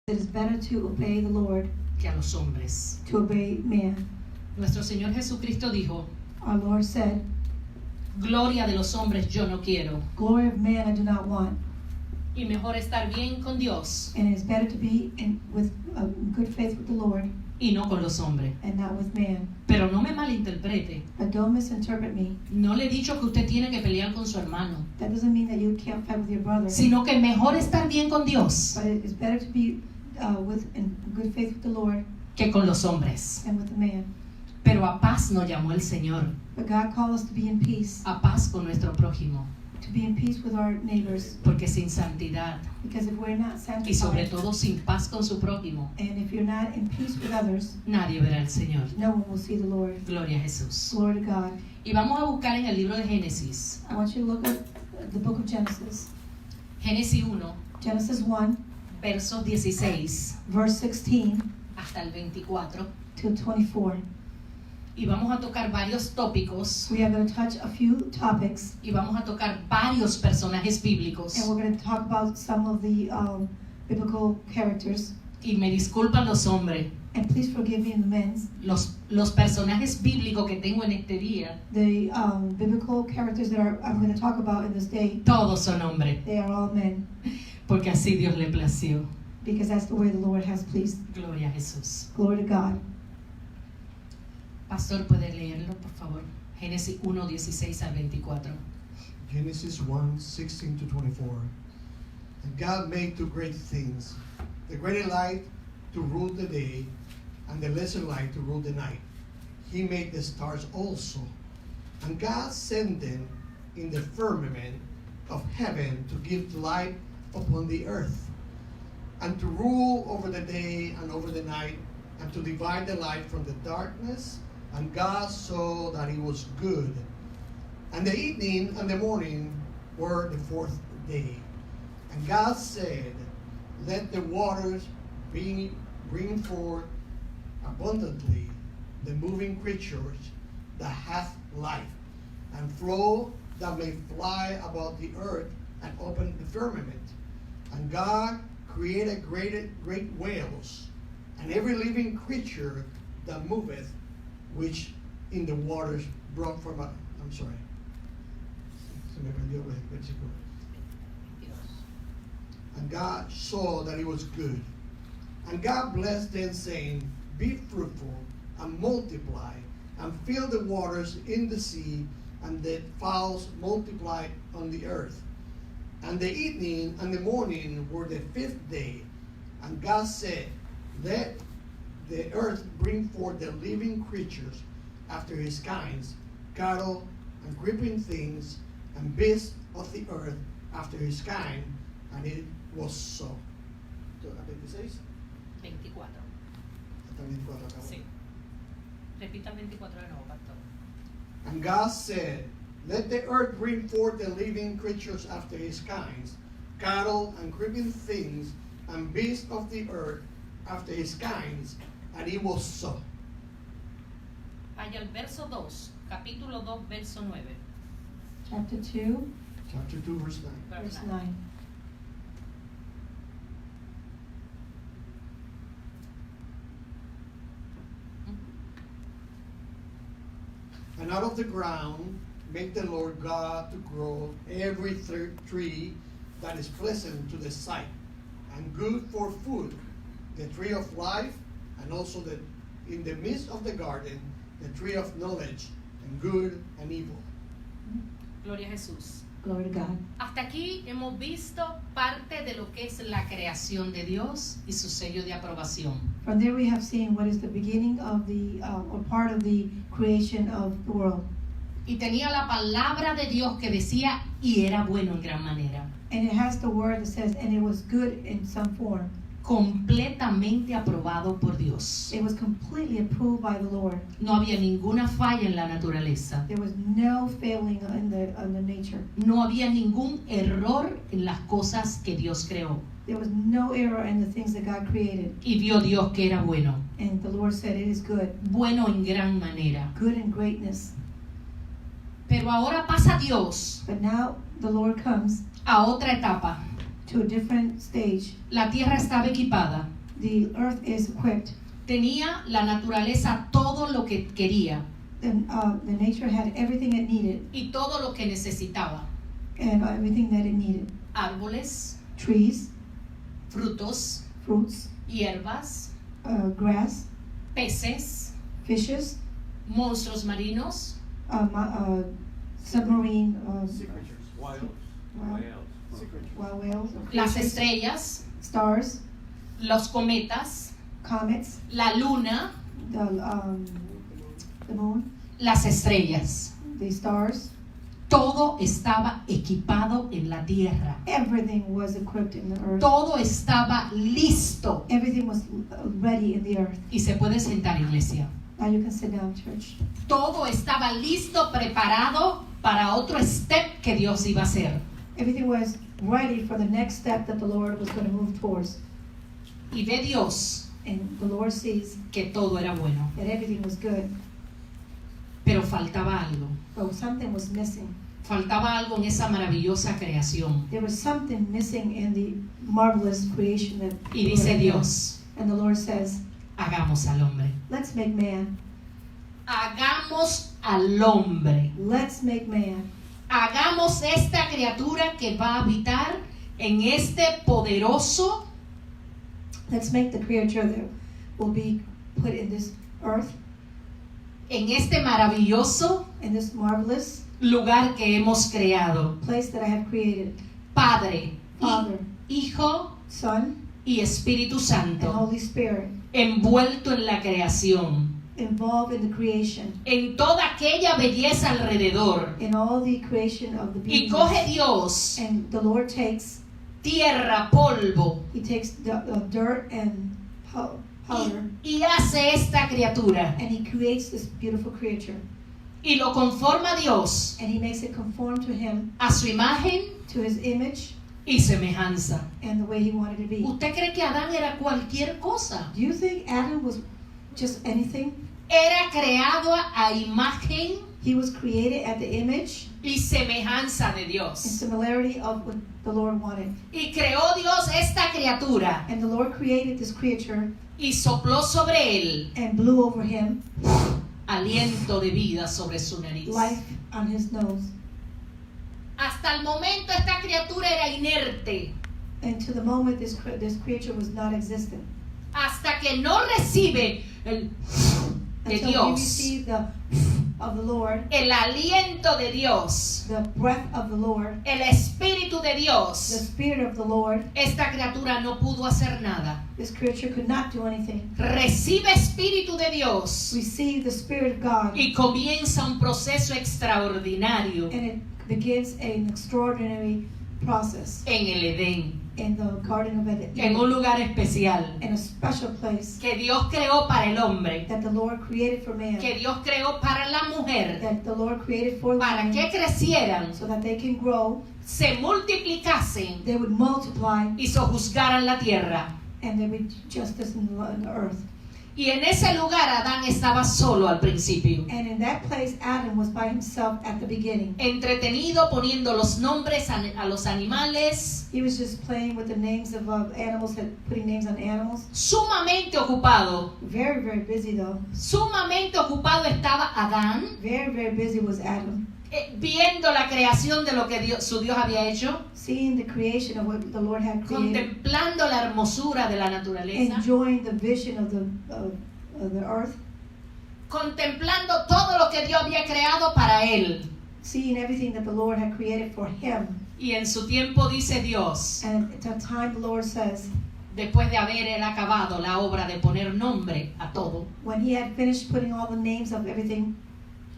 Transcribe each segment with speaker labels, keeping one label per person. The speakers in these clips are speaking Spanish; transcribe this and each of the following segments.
Speaker 1: It is better to obey the Lord
Speaker 2: que a los hombres.
Speaker 1: to obey man.
Speaker 2: Nuestro Señor Jesucristo dijo,
Speaker 1: Our Lord said,
Speaker 2: gloria de los hombres yo no quiero,
Speaker 1: glory of man I do not want,
Speaker 2: y mejor estar bien con Dios
Speaker 1: and it is better to be in good faith with the Lord
Speaker 2: y no con los hombres.
Speaker 1: and not with man.
Speaker 2: Pero no me malinterprete,
Speaker 1: But don't misinterpret me.
Speaker 2: no le he dicho que usted tiene que pelear con su hermano,
Speaker 1: That doesn't mean that you can't fight with your brother,
Speaker 2: sino que mejor estar bien con Dios
Speaker 1: but it is better to be in good faith with the Lord
Speaker 2: que con los hombres.
Speaker 1: than with the man.
Speaker 2: Pero a paz nos llamó el Señor,
Speaker 1: But God called us to be in peace,
Speaker 2: a paz con nuestro prójimo,
Speaker 1: to be in peace with our neighbors,
Speaker 2: porque sin santidad
Speaker 1: because if we're not
Speaker 2: y sobre
Speaker 1: sanctified,
Speaker 2: todo sin paz con su prójimo,
Speaker 1: and if you're not in peace with others,
Speaker 2: nadie verá al Señor.
Speaker 1: no one will see the Lord.
Speaker 2: Gloria a Jesús.
Speaker 1: Glory to God.
Speaker 2: Y vamos a buscar en el libro de Génesis,
Speaker 1: I want you to look at the book of Genesis.
Speaker 2: Génesis 1,
Speaker 1: Genesis 1,
Speaker 2: versos 16
Speaker 1: verse 16
Speaker 2: hasta el 24,
Speaker 1: to 24.
Speaker 2: y vamos a tocar varios tópicos
Speaker 1: We are going to touch a few topics,
Speaker 2: y vamos a tocar varios personajes bíblicos.
Speaker 1: and we're going to talk about some of the biblical characters.
Speaker 2: Y me disculpan los hombres,
Speaker 1: And please forgive me in the men's.
Speaker 2: los personajes bíblicos que tengo en este día,
Speaker 1: The biblical characters that I'm going to talk about in this day,
Speaker 2: todos son hombres,
Speaker 1: they are all men,
Speaker 2: porque así Dios le plació.
Speaker 1: because that's the way the Lord has pleased.
Speaker 2: Gloria a Jesús.
Speaker 1: Glory to God.
Speaker 2: Pastor, ¿puede leerlo, por favor? Génesis 1, 16 al 24.
Speaker 3: Genesis 1, 16 to 24. And God made two great things, the greater light to rule the day, and the lesser light to rule the night. He made the stars also. And God sent them in the firmament of heaven to give light upon the earth, and to rule over the day and over the night, and to divide the light from the darkness. And God saw that it was good. And the evening and the morning were the fourth day. And God said, let the waters bring forth abundantly the moving creatures that hath life, and flow that may fly about the earth, and open the firmament. And God created great whales, and every living creature that moveth, which in the waters brought from a... I'm sorry. Se me perdió el versículo. And God saw that it was good. And God blessed them, saying, be fruitful, and multiply, and fill the waters in the sea, and the fowls multiply on the earth. And the evening and the morning were the fifth day. And God said, let the earth bring forth the living creatures after his kinds, cattle and creeping things, and beasts of the earth after his kind. And it was so. ¿A 26?
Speaker 2: 24.
Speaker 3: Hasta 24 acabo.
Speaker 2: Sí. Repita 24 de nuevo, pastor.
Speaker 3: And God said, let the earth bring forth the living creatures after his kinds, cattle and creeping things, and beasts of the earth after his kinds. And it was so.
Speaker 2: Vaya al verso 2, capítulo 2, verso 9.
Speaker 1: Chapter 2,
Speaker 3: Chapter 2, verse 9.
Speaker 1: verse 9.
Speaker 3: And out of the ground make the Lord God to grow every tree that is pleasant to the sight, and good for food, the tree of life, and also in the midst of the garden, the tree of knowledge, and good and evil.
Speaker 2: Gloria a Jesús.
Speaker 1: Glory to God.
Speaker 2: Hasta aquí hemos visto parte de lo que es la creación de Dios y su sello de aprobación.
Speaker 1: From there we have seen what is the beginning of the, or part of the creation of the world.
Speaker 2: Y tenía la palabra de Dios que decía, y era bueno en gran manera.
Speaker 1: And it has the word that says, and it was good in some form.
Speaker 2: Completamente aprobado por Dios.
Speaker 1: It was completely approved by the Lord.
Speaker 2: No había ninguna falla en la naturaleza.
Speaker 1: There was no failing in the nature.
Speaker 2: No había ningún error en las cosas que Dios creó.
Speaker 1: There was no error in the things that God created.
Speaker 2: Y vio Dios que era bueno.
Speaker 1: And the Lord said, it is good.
Speaker 2: Bueno en gran manera.
Speaker 1: Good in greatness.
Speaker 2: Pero ahora pasa Dios
Speaker 1: But now the Lord comes
Speaker 2: a otra etapa.
Speaker 1: to a different stage.
Speaker 2: La tierra estaba equipada.
Speaker 1: The earth is equipped.
Speaker 2: Tenía la naturaleza todo lo que quería
Speaker 1: The nature had everything it needed
Speaker 2: y todo lo que necesitaba.
Speaker 1: and everything that it needed.
Speaker 2: Árboles,
Speaker 1: Trees,
Speaker 2: frutos,
Speaker 1: fruits,
Speaker 2: hierbas,
Speaker 1: grass,
Speaker 2: peces,
Speaker 1: fishes,
Speaker 2: monstruos marinos,
Speaker 1: submarine,
Speaker 4: Sea creatures, wild,
Speaker 1: Wild.
Speaker 4: whales, sea creatures.
Speaker 1: wild whales,
Speaker 2: las
Speaker 1: creatures,
Speaker 2: estrellas,
Speaker 1: stars,
Speaker 2: los cometas,
Speaker 1: comets,
Speaker 2: la luna,
Speaker 1: the moon,
Speaker 2: las estrellas.
Speaker 1: the stars.
Speaker 2: Todo estaba equipado en la tierra.
Speaker 1: Everything was equipped in the earth.
Speaker 2: Todo estaba listo.
Speaker 1: Everything was ready in the earth.
Speaker 2: Y se puede sentar, iglesia.
Speaker 1: Now you can sit down, church.
Speaker 2: Todo estaba listo, preparado para otro step que Dios iba a hacer.
Speaker 1: Everything was ready for the next step that the Lord was going to move towards.
Speaker 2: Y ve Dios
Speaker 1: And the Lord sees
Speaker 2: que todo era bueno,
Speaker 1: that everything was good,
Speaker 2: pero faltaba algo.
Speaker 1: but something was missing.
Speaker 2: Faltaba algo en esa maravillosa creación.
Speaker 1: There was something missing in the marvelous creation that
Speaker 2: Y
Speaker 1: the
Speaker 2: dice
Speaker 1: Lord had done.
Speaker 2: Dios,
Speaker 1: And the Lord says,
Speaker 2: hagamos al hombre.
Speaker 1: let's make man.
Speaker 2: Hagamos al hombre.
Speaker 1: Let's make man.
Speaker 2: Hagamos esta criatura que va a habitar en este poderoso
Speaker 1: Let's make the creature that will be put in this earth,
Speaker 2: en este maravilloso
Speaker 1: in this marvelous
Speaker 2: lugar que hemos creado.
Speaker 1: place that I have created.
Speaker 2: Padre,
Speaker 1: Father,
Speaker 2: Hijo
Speaker 1: Son,
Speaker 2: y Espíritu
Speaker 1: and
Speaker 2: Santo,
Speaker 1: Holy Spirit,
Speaker 2: envuelto en la creación,
Speaker 1: involved in the creation,
Speaker 2: en toda aquella belleza alrededor.
Speaker 1: in all the creation of the
Speaker 2: Y
Speaker 1: beings.
Speaker 2: coge Dios
Speaker 1: And the Lord takes,
Speaker 2: tierra, polvo,
Speaker 1: He takes dirt and powder,
Speaker 2: y hace esta criatura.
Speaker 1: and He creates this beautiful creature.
Speaker 2: Y lo conforma Dios
Speaker 1: And He makes it conform to Him,
Speaker 2: a su imagen
Speaker 1: to His image,
Speaker 2: y semejanza.
Speaker 1: and the way He wanted to be.
Speaker 2: ¿Usted cree que Adán era cualquier cosa?
Speaker 1: Do you think Adam was just anything?
Speaker 2: Era creado a imagen
Speaker 1: He was created at the image
Speaker 2: y semejanza de
Speaker 1: and
Speaker 2: Dios.
Speaker 1: similarity of what the Lord wanted.
Speaker 2: Y creó Dios esta criatura
Speaker 1: And the Lord created this creature
Speaker 2: y sopló sobre él
Speaker 1: and blew over him
Speaker 2: aliento de vida sobre su nariz.
Speaker 1: life on his nose.
Speaker 2: Hasta el momento esta criatura era inerte,
Speaker 1: And to the moment, this creature was not existent.
Speaker 2: hasta que no recibe de
Speaker 1: Until we
Speaker 2: Dios,
Speaker 1: receive the of the Lord,
Speaker 2: el aliento de Dios,
Speaker 1: the breath of the Lord,
Speaker 2: el Espíritu de
Speaker 1: the
Speaker 2: Dios,
Speaker 1: Spirit of the Lord,
Speaker 2: esta criatura no pudo hacer nada.
Speaker 1: this creature could not do anything.
Speaker 2: Recibe Espíritu de Dios
Speaker 1: Receive the Spirit of God,
Speaker 2: y comienza un proceso extraordinario
Speaker 1: and it begins an extraordinary process
Speaker 2: en el Edén,
Speaker 1: in the Garden of Eden,
Speaker 2: en un lugar especial
Speaker 1: in a special place
Speaker 2: que Dios creó para el hombre,
Speaker 1: that the Lord created for man,
Speaker 2: que Dios creó para la mujer,
Speaker 1: that the Lord created for
Speaker 2: para que
Speaker 1: man,
Speaker 2: crecieran,
Speaker 1: so that they can grow,
Speaker 2: se multiplicasen
Speaker 1: they would multiply,
Speaker 2: y sojuzgaran la tierra.
Speaker 1: and there would be justice in the earth.
Speaker 2: Y en ese lugar Adán estaba solo al principio,
Speaker 1: And in that place, Adam was by himself at the beginning.
Speaker 2: entretenido poniendo los nombres a los animales,
Speaker 1: He was just playing with the names of animals, putting names on animals.
Speaker 2: sumamente ocupado.
Speaker 1: Very, very busy though.
Speaker 2: Sumamente ocupado estaba Adán,
Speaker 1: Very, very busy was Adam,
Speaker 2: viendo la creación de lo que su Dios había hecho,
Speaker 1: seeing the creation of what the Lord had created,
Speaker 2: contemplando la hermosura de la naturaleza,
Speaker 1: enjoying the vision of the earth,
Speaker 2: contemplando todo lo que Dios había creado para él.
Speaker 1: seeing everything that the Lord had created for him.
Speaker 2: Y en su tiempo dice Dios,
Speaker 1: And at that time, the Lord says,
Speaker 2: después de haber él acabado la obra de poner nombre a todo,
Speaker 1: when he had finished putting all the names of everything,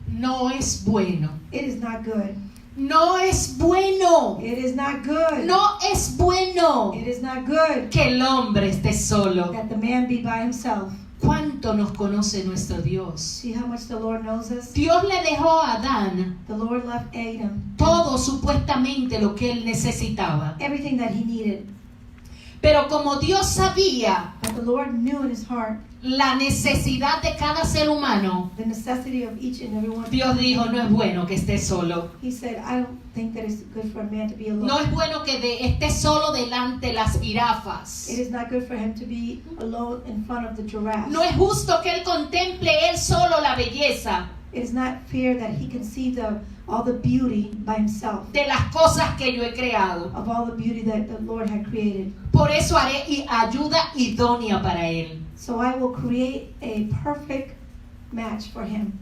Speaker 2: no es bueno.
Speaker 1: it is not good.
Speaker 2: No es bueno.
Speaker 1: It is not good.
Speaker 2: No es bueno
Speaker 1: It is not good
Speaker 2: que el hombre esté solo.
Speaker 1: that the man be by himself.
Speaker 2: ¿Cuánto nos conoce nuestro Dios?
Speaker 1: See how much the Lord knows us?
Speaker 2: Dios le dejó a Adán
Speaker 1: The Lord left Adam
Speaker 2: todo supuestamente lo que él necesitaba.
Speaker 1: everything that he needed.
Speaker 2: Pero como Dios sabía
Speaker 1: But The Lord knew in his heart
Speaker 2: la necesidad de cada ser humano,
Speaker 1: the necessity of each and every one.
Speaker 2: Dios dijo, no es bueno que esté solo.
Speaker 1: He said, I don't think that it's good for a man to be alone.
Speaker 2: No es bueno que esté solo delante las
Speaker 1: It
Speaker 2: jirafas.
Speaker 1: is not good for him to be alone in front of the giraffe.
Speaker 2: No es justo que él contemple él solo la belleza
Speaker 1: It is not fair that he can see all the beauty by himself,
Speaker 2: de las cosas que yo he creado.
Speaker 1: of all the beauty that the Lord had created.
Speaker 2: Por eso haré ayuda idónea para él.
Speaker 1: So I will create a perfect match for him.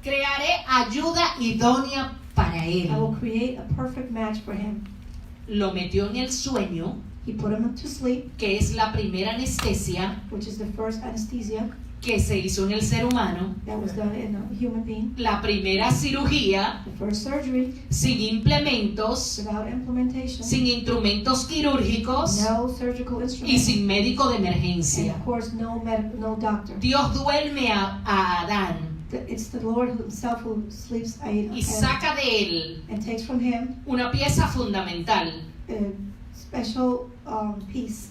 Speaker 2: Crearé ayuda idónea para
Speaker 1: I will
Speaker 2: él.
Speaker 1: create a perfect match for him.
Speaker 2: Lo metió en el sueño,
Speaker 1: He put him to sleep,
Speaker 2: que es la primera anestesia
Speaker 1: which is the first anesthesia
Speaker 2: que se hizo en el ser humano,
Speaker 1: that was done in a human being.
Speaker 2: la primera cirugía
Speaker 1: The first surgery
Speaker 2: sin implementos,
Speaker 1: without implementation,
Speaker 2: sin instrumentos quirúrgicos
Speaker 1: no surgical
Speaker 2: y
Speaker 1: instruments,
Speaker 2: sin médico de
Speaker 1: and
Speaker 2: emergencia.
Speaker 1: of course no doctor.
Speaker 2: Dios duerme a Adán
Speaker 1: It's the Lord himself who sleeps
Speaker 2: y saca de él
Speaker 1: and takes from him
Speaker 2: una pieza fundamental,
Speaker 1: a special piece,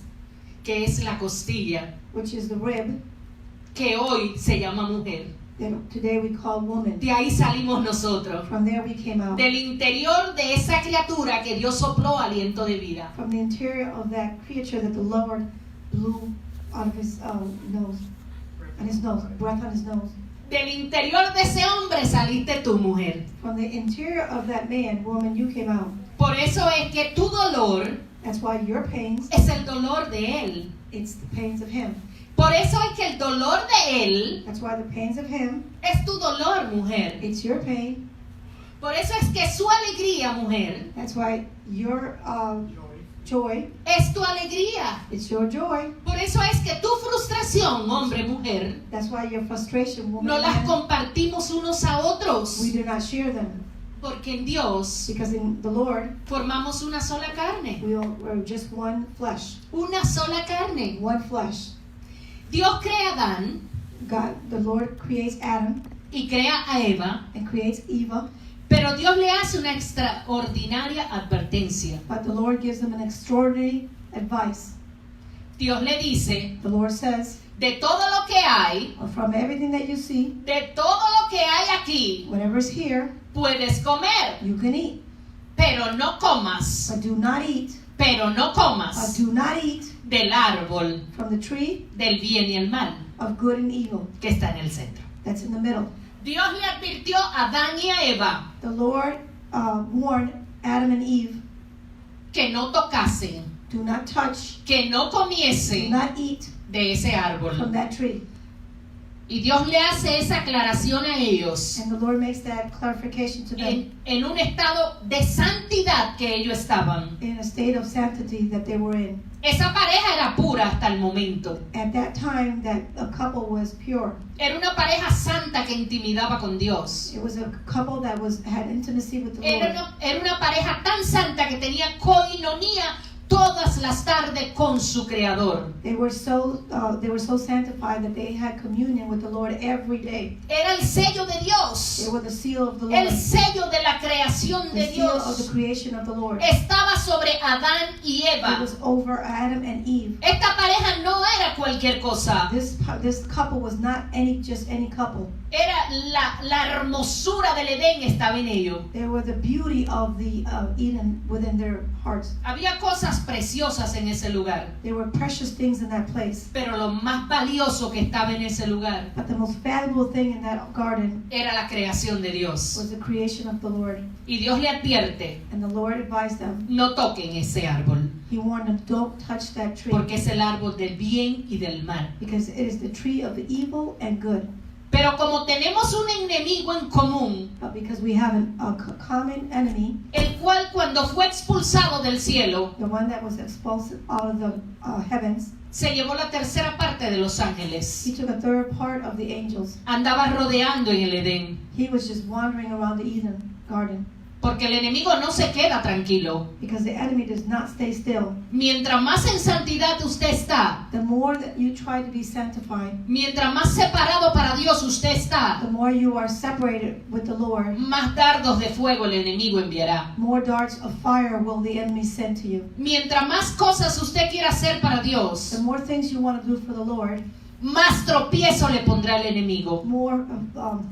Speaker 2: que es la costilla,
Speaker 1: which is the rib
Speaker 2: que hoy se llama mujer.
Speaker 1: that today we call woman.
Speaker 2: De ahí salimos nosotros,
Speaker 1: From there we came out.
Speaker 2: del interior de esa criatura que Dios sopló aliento de vida.
Speaker 1: From the interior of that creature that the Lord blew out of his nose, breath on his nose.
Speaker 2: Del interior de ese hombre saliste tú, mujer.
Speaker 1: From the interior of that man, woman, you came out.
Speaker 2: Por eso es que tu dolor
Speaker 1: That's why your pains,
Speaker 2: es el dolor de él.
Speaker 1: it's the pains of him.
Speaker 2: Por eso es que el dolor de él
Speaker 1: That's why the pains of him,
Speaker 2: es tu dolor, mujer.
Speaker 1: it's your pain.
Speaker 2: Por eso es que su alegría, mujer,
Speaker 1: That's why your joy,
Speaker 2: es tu alegría.
Speaker 1: it's your joy.
Speaker 2: Por eso es que tu frustración, hombre, mujer,
Speaker 1: That's why your frustration, woman,
Speaker 2: no
Speaker 1: and
Speaker 2: las
Speaker 1: man,
Speaker 2: compartimos unos a otros.
Speaker 1: we do not share them.
Speaker 2: Porque en Dios
Speaker 1: Because in the Lord,
Speaker 2: formamos una sola carne.
Speaker 1: we're just one flesh.
Speaker 2: Una sola carne.
Speaker 1: One flesh.
Speaker 2: Dios crea a Adán
Speaker 1: God, the Lord creates Adam
Speaker 2: y crea a Eva,
Speaker 1: and creates Eva,
Speaker 2: pero Dios le hace una extraordinaria advertencia.
Speaker 1: but the Lord gives them an extraordinary advice.
Speaker 2: Dios le dice,
Speaker 1: The Lord says,
Speaker 2: de todo lo que hay,
Speaker 1: from everything that you see,
Speaker 2: de todo lo que hay aquí,
Speaker 1: whatever's here,
Speaker 2: puedes comer,
Speaker 1: you can eat.
Speaker 2: pero no comas,
Speaker 1: But do not eat,
Speaker 2: pero no comas
Speaker 1: do not eat
Speaker 2: del árbol
Speaker 1: from the tree
Speaker 2: del bien y el mal
Speaker 1: of good and evil
Speaker 2: que está en el centro.
Speaker 1: that's in the middle.
Speaker 2: Dios le advirtió a Adán y a Eva
Speaker 1: The Lord warned Adam and Eve,
Speaker 2: que no tocasen,
Speaker 1: do not touch,
Speaker 2: que no
Speaker 1: do
Speaker 2: comiesen
Speaker 1: not eat
Speaker 2: de ese
Speaker 1: from
Speaker 2: árbol.
Speaker 1: that tree.
Speaker 2: Y Dios le hace esa aclaración a ellos
Speaker 1: And the Lord makes that clarification to them
Speaker 2: en un estado de santidad que ellos estaban.
Speaker 1: in a state of sanctity that they were in.
Speaker 2: Esa pareja era pura hasta el momento.
Speaker 1: At that time, that a couple was pure.
Speaker 2: Era una pareja santa que intimidaba con Dios.
Speaker 1: It was a couple that had intimacy with the Lord.
Speaker 2: Era una pareja tan santa que tenía coinonía todas las tardes con su Creador.
Speaker 1: They were so sanctified that they had communion with the Lord every day.
Speaker 2: Era el sello de
Speaker 1: They
Speaker 2: Dios,
Speaker 1: were the seal of the Lord,
Speaker 2: el sello de la creación
Speaker 1: the
Speaker 2: de
Speaker 1: seal of the
Speaker 2: Dios.
Speaker 1: creation of the Lord.
Speaker 2: Estaba sobre Adán y
Speaker 1: It
Speaker 2: Eva.
Speaker 1: was over Adam and Eve.
Speaker 2: Esta pareja no era cualquier cosa.
Speaker 1: This couple was not just any couple.
Speaker 2: Era la hermosura del Edén estaba en ellos.
Speaker 1: They were the beauty of the Eden within their hearts.
Speaker 2: Había cosas preciosas en ese lugar,
Speaker 1: There were precious things in that place.
Speaker 2: pero lo más valioso que estaba en ese lugar
Speaker 1: But the most valuable thing in that garden
Speaker 2: era la creación de Dios.
Speaker 1: was the creation of the Lord.
Speaker 2: Y Dios le advierte,
Speaker 1: And the Lord advised them.
Speaker 2: no toquen ese árbol,
Speaker 1: He warned them, don't touch that tree.
Speaker 2: porque es el árbol del bien y del mal.
Speaker 1: Because it is the tree of the evil and good.
Speaker 2: Pero como tenemos un enemigo en común,
Speaker 1: But because we have a common enemy,
Speaker 2: el cual cuando fue expulsado del cielo,
Speaker 1: the one that was expulsed out of the heavens,
Speaker 2: se llevó la tercera parte de los ángeles.
Speaker 1: he took a third part of the angels.
Speaker 2: Andaba rodeando en el Edén.
Speaker 1: He was just wandering around the Eden garden.
Speaker 2: Porque el enemigo no se queda tranquilo.
Speaker 1: because the enemy does not stay still.
Speaker 2: Mientras más en santidad usted está,
Speaker 1: The more that you try to be sanctified,
Speaker 2: mientras más separado para Dios usted está,
Speaker 1: the more you are separated with the Lord,
Speaker 2: más dardos de fuego el enemigo enviará.
Speaker 1: more darts of fire will the enemy send to you.
Speaker 2: Mientras más cosas usted quiera hacer para Dios,
Speaker 1: The more things you want to do for the Lord,
Speaker 2: más tropiezo le pondrá el enemigo.
Speaker 1: more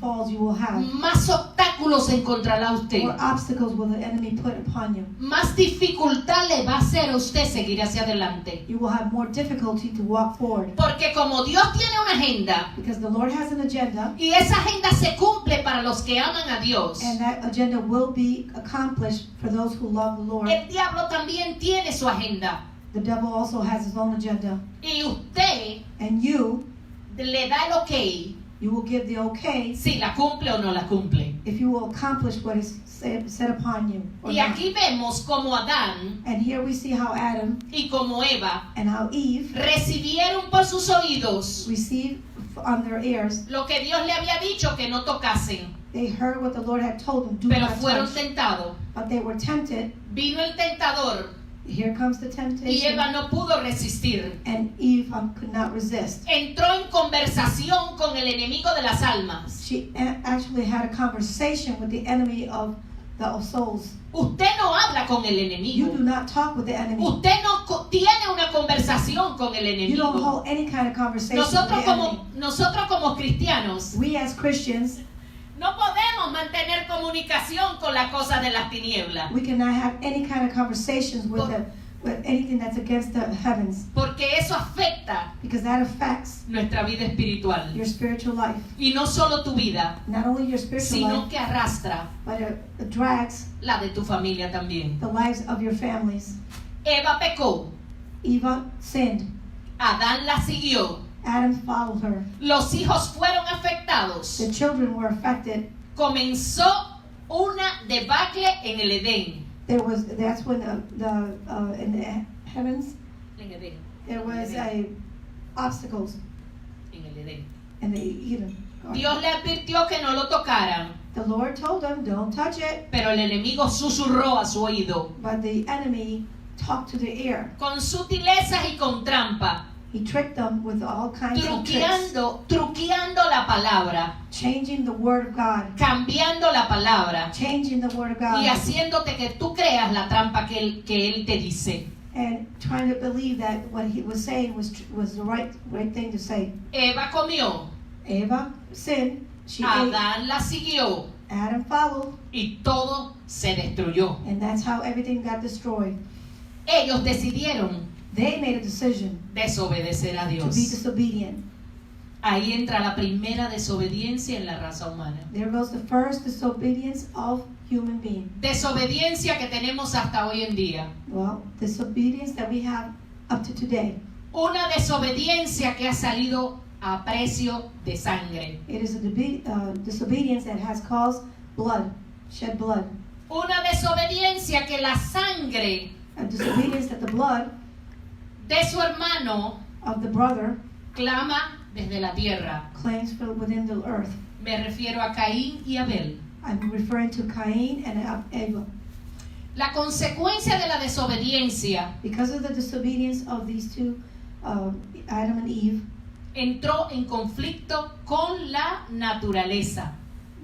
Speaker 1: falls you will have.
Speaker 2: Más obstáculos encontrará usted.
Speaker 1: More obstacles will the enemy put upon you.
Speaker 2: Más dificultad le va a hacer a usted seguir hacia adelante.
Speaker 1: You will have more difficulty to walk forward.
Speaker 2: Porque como Dios tiene una agenda,
Speaker 1: Because the Lord has an agenda,
Speaker 2: y esa agenda se cumple para los que aman a Dios,
Speaker 1: and that agenda will be accomplished for those who love the Lord.
Speaker 2: el diablo también tiene su agenda.
Speaker 1: The devil also has his own agenda.
Speaker 2: Y usted
Speaker 1: And you
Speaker 2: le da el ok
Speaker 1: you will give the okay
Speaker 2: si la cumple o no la cumple.
Speaker 1: if you will accomplish what is set upon you. Or
Speaker 2: Y
Speaker 1: not.
Speaker 2: aquí vemos como Adán
Speaker 1: And here we see how Adam
Speaker 2: y como Eva
Speaker 1: and how Eve
Speaker 2: recibieron por sus oídos
Speaker 1: received on their ears.
Speaker 2: lo que Dios le había dicho que no tocasen,
Speaker 1: They heard what the Lord had told them, do
Speaker 2: pero
Speaker 1: not
Speaker 2: fueron
Speaker 1: touch.
Speaker 2: tentados.
Speaker 1: But they were tempted.
Speaker 2: Vino el tentador
Speaker 1: Here comes the
Speaker 2: y
Speaker 1: temptation.
Speaker 2: Eva no pudo resistir.
Speaker 1: And Eve could not resist.
Speaker 2: Entró en conversación con el enemigo de las almas.
Speaker 1: She actually had a conversation with the enemy of the souls.
Speaker 2: Usted no habla con el
Speaker 1: You
Speaker 2: enemigo.
Speaker 1: do not talk with the enemy.
Speaker 2: Usted no tiene una conversación con el
Speaker 1: You don't
Speaker 2: enemigo.
Speaker 1: hold any kind of conversation with the enemy.
Speaker 2: Nosotros como cristianos
Speaker 1: We as Christians,
Speaker 2: no podemos mantener comunicación con las cosas de las tinieblas.
Speaker 1: we cannot have any kind of conversations with anything that's against the heavens,
Speaker 2: Porque eso afecta
Speaker 1: because that affects
Speaker 2: nuestra vida espiritual.
Speaker 1: your spiritual life.
Speaker 2: Y no solo tu vida,
Speaker 1: Not only your spiritual
Speaker 2: sino
Speaker 1: life,
Speaker 2: que arrastra
Speaker 1: but it drags
Speaker 2: la de tu familia también.
Speaker 1: the lives of your families.
Speaker 2: Eva pecó,
Speaker 1: Eva sinned.
Speaker 2: Adán la siguió,
Speaker 1: Adam followed her.
Speaker 2: los hijos fueron afectados.
Speaker 1: The children were affected.
Speaker 2: Comenzó una debacle en el Edén.
Speaker 1: That's when in the heavens
Speaker 2: En Edén.
Speaker 1: there was obstacles
Speaker 2: En el Edén.
Speaker 1: in the Eden.
Speaker 2: Dios le advirtió que no lo tocaran,
Speaker 1: The Lord told them, don't touch it,
Speaker 2: pero el enemigo susurró a su oído
Speaker 1: but the enemy talked to the ear.
Speaker 2: con sutilezas y con trampa,
Speaker 1: He tricked them with all kinds of tricks,
Speaker 2: truqueando la palabra,
Speaker 1: changing the word of God,
Speaker 2: cambiando la palabra
Speaker 1: changing the word of
Speaker 2: y
Speaker 1: God,
Speaker 2: haciéndote que tú creas la trampa que él te dice.
Speaker 1: and trying to believe that what he was saying was the right thing to say.
Speaker 2: Eva comió,
Speaker 1: Eva sinned, she ate,
Speaker 2: Adán la siguió
Speaker 1: Adam followed,
Speaker 2: y todo se destruyó.
Speaker 1: and that's how everything got destroyed.
Speaker 2: Ellos decidieron
Speaker 1: They made a decision
Speaker 2: desobedecer a
Speaker 1: to be
Speaker 2: Dios.
Speaker 1: disobedient.
Speaker 2: Ahí entra la primera desobediencia en la raza humana.
Speaker 1: There goes the first disobedience of human being.
Speaker 2: Desobediencia que tenemos hasta hoy en día.
Speaker 1: Well, disobedience that we have up to today.
Speaker 2: Una desobediencia que ha salido a precio de sangre.
Speaker 1: It is a disobedience that has caused blood, shed blood.
Speaker 2: Una desobediencia que la sangre
Speaker 1: A disobedience that the blood
Speaker 2: de su hermano
Speaker 1: of the brother
Speaker 2: clama desde la tierra.
Speaker 1: claims from within the earth.
Speaker 2: Me refiero a Caín y Abel.
Speaker 1: I'm referring to Cain and Abel.
Speaker 2: La consecuencia de la desobediencia
Speaker 1: Because of the disobedience of these two, Adam and Eve,
Speaker 2: entró en conflicto con la naturaleza.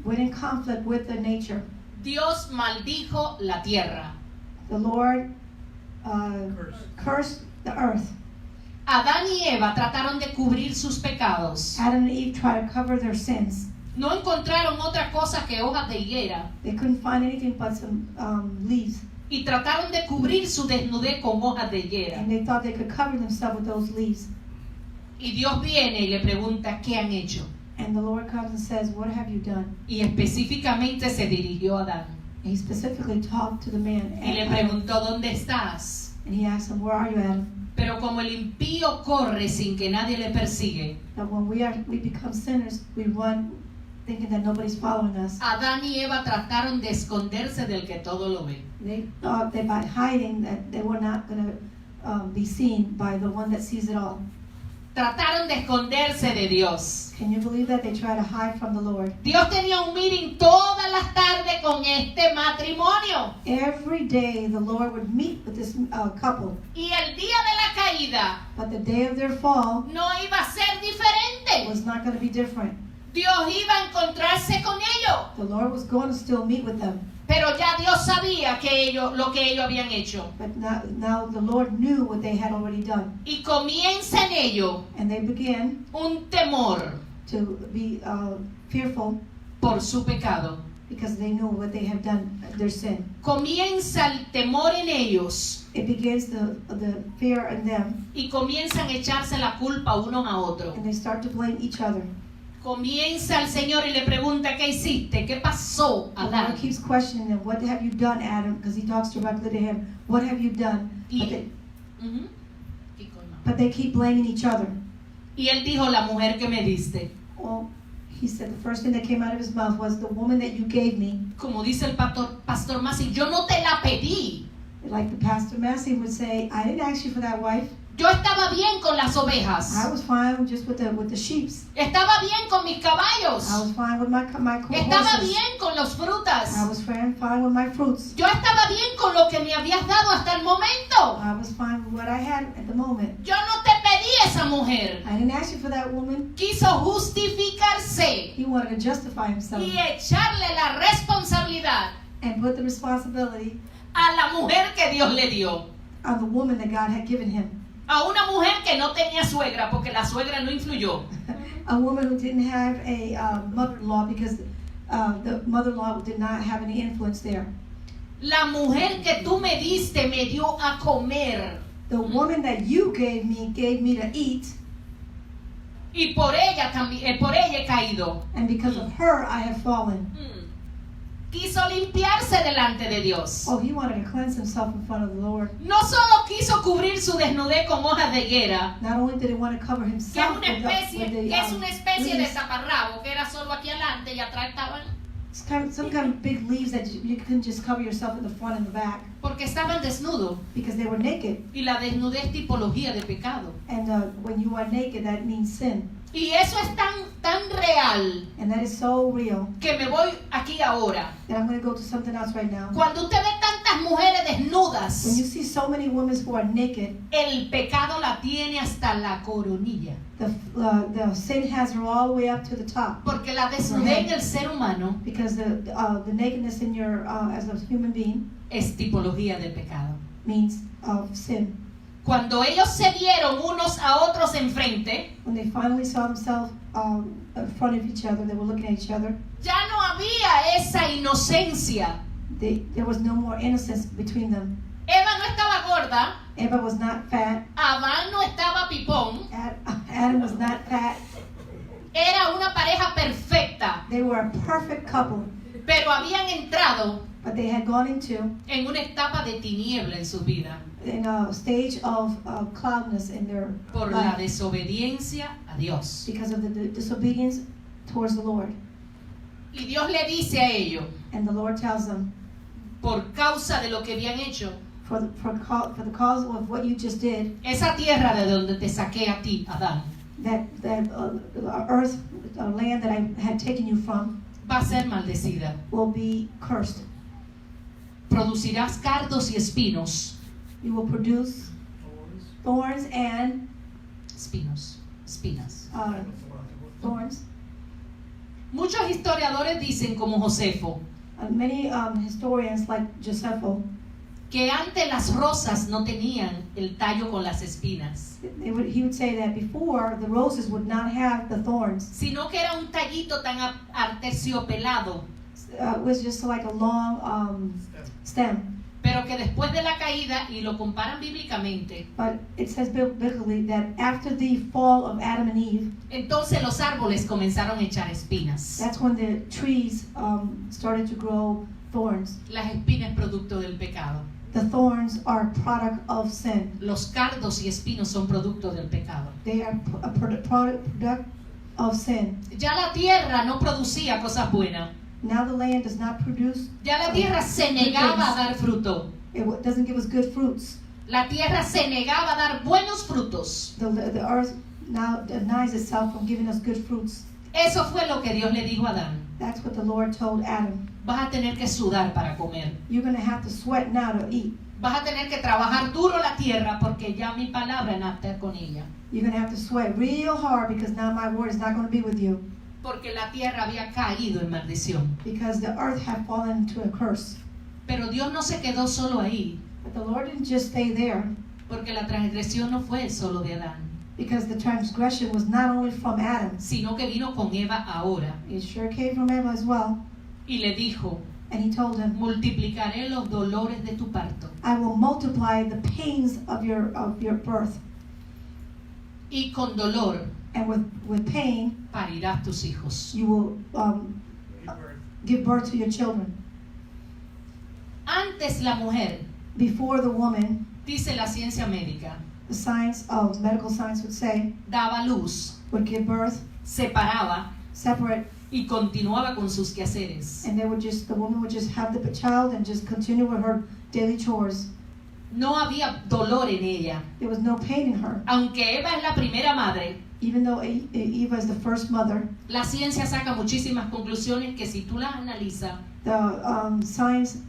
Speaker 1: went in conflict with the nature.
Speaker 2: Dios maldijo la tierra.
Speaker 1: The Lord cursed the earth.
Speaker 2: Adán y Eva trataron de cubrir sus pecados.
Speaker 1: Adam and Eve tried to cover their sins.
Speaker 2: No encontraron otra cosa que hojas de higuera
Speaker 1: They couldn't find anything but some leaves.
Speaker 2: y trataron de cubrir su desnudez con hojas de higuera.
Speaker 1: And they thought they could cover themselves with those leaves.
Speaker 2: Y Dios viene y le pregunta, ¿qué han hecho?
Speaker 1: And the Lord comes and says, what have you done?
Speaker 2: Y específicamente se dirigió a Adán
Speaker 1: And he specifically talked to the man.
Speaker 2: y le preguntó, ¿dónde estás?
Speaker 1: And he asked him, where are you, Adam?
Speaker 2: Pero como el impío corre sin que nadie le persigue,
Speaker 1: That when we become sinners, we run thinking that nobody's following us.
Speaker 2: Adán y Eva trataron de esconderse del que todo lo ve.
Speaker 1: They thought that by hiding that they were not going to be seen by the one that sees it all.
Speaker 2: trataron de esconderse de Dios.
Speaker 1: Can you believe that? They try to hide from the Lord.
Speaker 2: Dios tenía un meeting todas las tardes con este matrimonio.
Speaker 1: Every day the Lord would meet with this couple,
Speaker 2: Y el día de la caída
Speaker 1: but the day of their fall
Speaker 2: no iba a ser diferente.
Speaker 1: was not going to be different.
Speaker 2: Dios iba a encontrarse con ellos.
Speaker 1: The Lord was going to still meet with them,
Speaker 2: Pero ya Dios sabía lo que ellos habían hecho.
Speaker 1: but now the Lord knew what they had already done.
Speaker 2: Y comienza en ellos
Speaker 1: And they began
Speaker 2: un temor
Speaker 1: to be fearful
Speaker 2: por su pecado.
Speaker 1: because they knew what they have done, their sin.
Speaker 2: Comienza el temor en ellos
Speaker 1: It begins the fear in them,
Speaker 2: y comienzan a echarse la culpa unos a otros.
Speaker 1: and they start to blame each other.
Speaker 2: Comienza el Señor y le pregunta, ¿qué hiciste? ¿Qué pasó,
Speaker 1: The Lord
Speaker 2: Adán?
Speaker 1: keeps questioning them, what have you done, Adam? Because he talks directly to him. What have you done?
Speaker 2: Y,
Speaker 1: But they keep blaming each other.
Speaker 2: y él dijo, la mujer que me diste.
Speaker 1: Well, he said the first thing that came out of his mouth was, the woman that you gave me.
Speaker 2: Como dice el pastor Masi, yo no te la pedí.
Speaker 1: Like the Pastor Massey would say, I didn't ask you for that wife.
Speaker 2: Yo estaba bien con las ovejas.
Speaker 1: I was fine just with the sheeps.
Speaker 2: Estaba bien con mis caballos.
Speaker 1: I was fine with my
Speaker 2: Estaba
Speaker 1: horses.
Speaker 2: bien con las frutas.
Speaker 1: I was fine with my fruits.
Speaker 2: Yo estaba bien con lo que me habías dado hasta el momento.
Speaker 1: I was fine with what I had at the moment.
Speaker 2: Yo no te pedí esa mujer.
Speaker 1: I didn't ask you for that woman.
Speaker 2: Quiso justificarse
Speaker 1: He wanted to justify himself
Speaker 2: y echarle la responsabilidad
Speaker 1: and put the responsibility
Speaker 2: a la mujer que Dios le dio.
Speaker 1: on the woman that God had given him.
Speaker 2: A una mujer que no tenía suegra porque la suegra no influyó.
Speaker 1: A woman who didn't have a mother-in-law because the mother-in-law did not have any influence there.
Speaker 2: La mujer que tú me diste me dio a comer
Speaker 1: The woman that you gave me to eat,
Speaker 2: y por ella también, por ella he caído.
Speaker 1: and because of her I have fallen.
Speaker 2: Quiso limpiarse delante de Dios.
Speaker 1: Oh, he wanted to cleanse himself in front of the Lord.
Speaker 2: No solo quiso cubrir su desnudez con hojas de higuera,
Speaker 1: Not only did he want to cover
Speaker 2: que es
Speaker 1: himself
Speaker 2: una especie,
Speaker 1: with
Speaker 2: de
Speaker 1: leaves,
Speaker 2: taparrabo, que era solo aquí adelante y atrás estaban,
Speaker 1: some kind of big leaves that you couldn't just cover yourself in the front and the back
Speaker 2: porque estaban desnudos.
Speaker 1: because they were naked.
Speaker 2: Y la desnudez tipología de pecado.
Speaker 1: And when you are naked, that means sin.
Speaker 2: Y eso es tan real
Speaker 1: And that is so real
Speaker 2: que me voy aquí ahora.
Speaker 1: that I'm going to go to something else right now.
Speaker 2: Cuando usted ve tantas mujeres
Speaker 1: When you
Speaker 2: desnudas,
Speaker 1: see so many women who are naked,
Speaker 2: el pecado la tiene hasta la coronilla.
Speaker 1: the sin has her all the way up to the top.
Speaker 2: Porque la desnudez en el ser humano
Speaker 1: Because the nakedness in your as a human being
Speaker 2: es tipología del pecado.
Speaker 1: means sin.
Speaker 2: Cuando ellos se vieron unos a otros enfrente,
Speaker 1: When they finally saw themselves in front of each other, they were looking at each other.
Speaker 2: ya no había esa inocencia.
Speaker 1: There was no more innocence between them.
Speaker 2: Eva no estaba gorda,
Speaker 1: Eva was not fat.
Speaker 2: Adán no estaba pipón,
Speaker 1: Adam was not fat.
Speaker 2: era una pareja perfecta,
Speaker 1: They were a perfect couple,
Speaker 2: pero habían entrado
Speaker 1: but they had gone into
Speaker 2: en una etapa de tiniebla en su vida
Speaker 1: in a stage of cloudness in their
Speaker 2: por la
Speaker 1: life
Speaker 2: desobediencia a Dios.
Speaker 1: because of the disobedience towards the Lord.
Speaker 2: Y Dios le dice a ellos,
Speaker 1: And the Lord tells them,
Speaker 2: por causa de lo que habían hecho,
Speaker 1: for the cause of what you just did,
Speaker 2: esa tierra de donde te saqué a ti, Adán,
Speaker 1: that earth, land that I had taken you from,
Speaker 2: va a ser maldecida.
Speaker 1: will be cursed.
Speaker 2: Producirás cardos y espinos.
Speaker 1: You will produce thorns and
Speaker 2: Espinas.
Speaker 1: thorns.
Speaker 2: Muchos historiadores dicen, como Josefo,
Speaker 1: Many historians like Josephus,
Speaker 2: que antes las rosas no tenían el tallo con las espinas,
Speaker 1: he would say that before the roses would not have the thorns.
Speaker 2: sino que era un tallito tan aterciopelado,
Speaker 1: It was just like a long stem.
Speaker 2: pero que después de la caída, y lo comparan bíblicamente,
Speaker 1: But it says biblically that after the fall of Adam and Eve,
Speaker 2: entonces los árboles comenzaron a echar espinas.
Speaker 1: that's when the trees started to grow thorns.
Speaker 2: Las espinas producto del pecado.
Speaker 1: The thorns are a product of sin.
Speaker 2: Los cardos y espinos son producto del pecado.
Speaker 1: They are a product of sin.
Speaker 2: Ya la tierra no producía cosas buenas.
Speaker 1: Now the land does not produce.
Speaker 2: Ya la tierra se negaba a dar fruto.
Speaker 1: It doesn't give us good fruits.
Speaker 2: La tierra se negaba a dar buenos frutos.
Speaker 1: The earth now denies itself from giving us good fruits.
Speaker 2: Eso fue lo que Dios le dijo a Adán.
Speaker 1: That's what the Lord told Adam.
Speaker 2: Vas a tener que sudar para comer.
Speaker 1: You're going to have to sweat now to eat.
Speaker 2: Vas a tener que trabajar duro la tierra porque ya mi palabra no está con ella.
Speaker 1: You're going to have to sweat real hard because now my word is not going to be with you.
Speaker 2: Porque la tierra había caído en maldición.
Speaker 1: Because the earth had fallen into a curse.
Speaker 2: Pero Dios no se quedó solo ahí.
Speaker 1: But the Lord didn't just stay there.
Speaker 2: Porque la transgresión no fue solo de Adán.
Speaker 1: Because the transgression was not only from Adam.
Speaker 2: Sino que vino con Eva ahora.
Speaker 1: It sure came from Eva as well.
Speaker 2: Y le dijo,
Speaker 1: And he told him,
Speaker 2: multiplicaré los dolores de tu parto.
Speaker 1: I will multiply the pains of your birth.
Speaker 2: Y con dolor
Speaker 1: And with pain,
Speaker 2: parirás tus hijos.
Speaker 1: you will give birth to your children.
Speaker 2: Antes la mujer,
Speaker 1: Before the woman,
Speaker 2: dice la ciencia médica,
Speaker 1: the science of medical science would say,
Speaker 2: daba luz,
Speaker 1: would give birth,
Speaker 2: separaba
Speaker 1: separate,
Speaker 2: y continuaba con sus quehaceres.
Speaker 1: and the woman would just have the child and just continue with her daily chores.
Speaker 2: No había dolor en ella.
Speaker 1: There was no pain in her.
Speaker 2: Aunque Eva es la primera madre,
Speaker 1: Even though Eva is the first mother,
Speaker 2: la ciencia saca muchísimas conclusiones que si tú las analizas,
Speaker 1: the science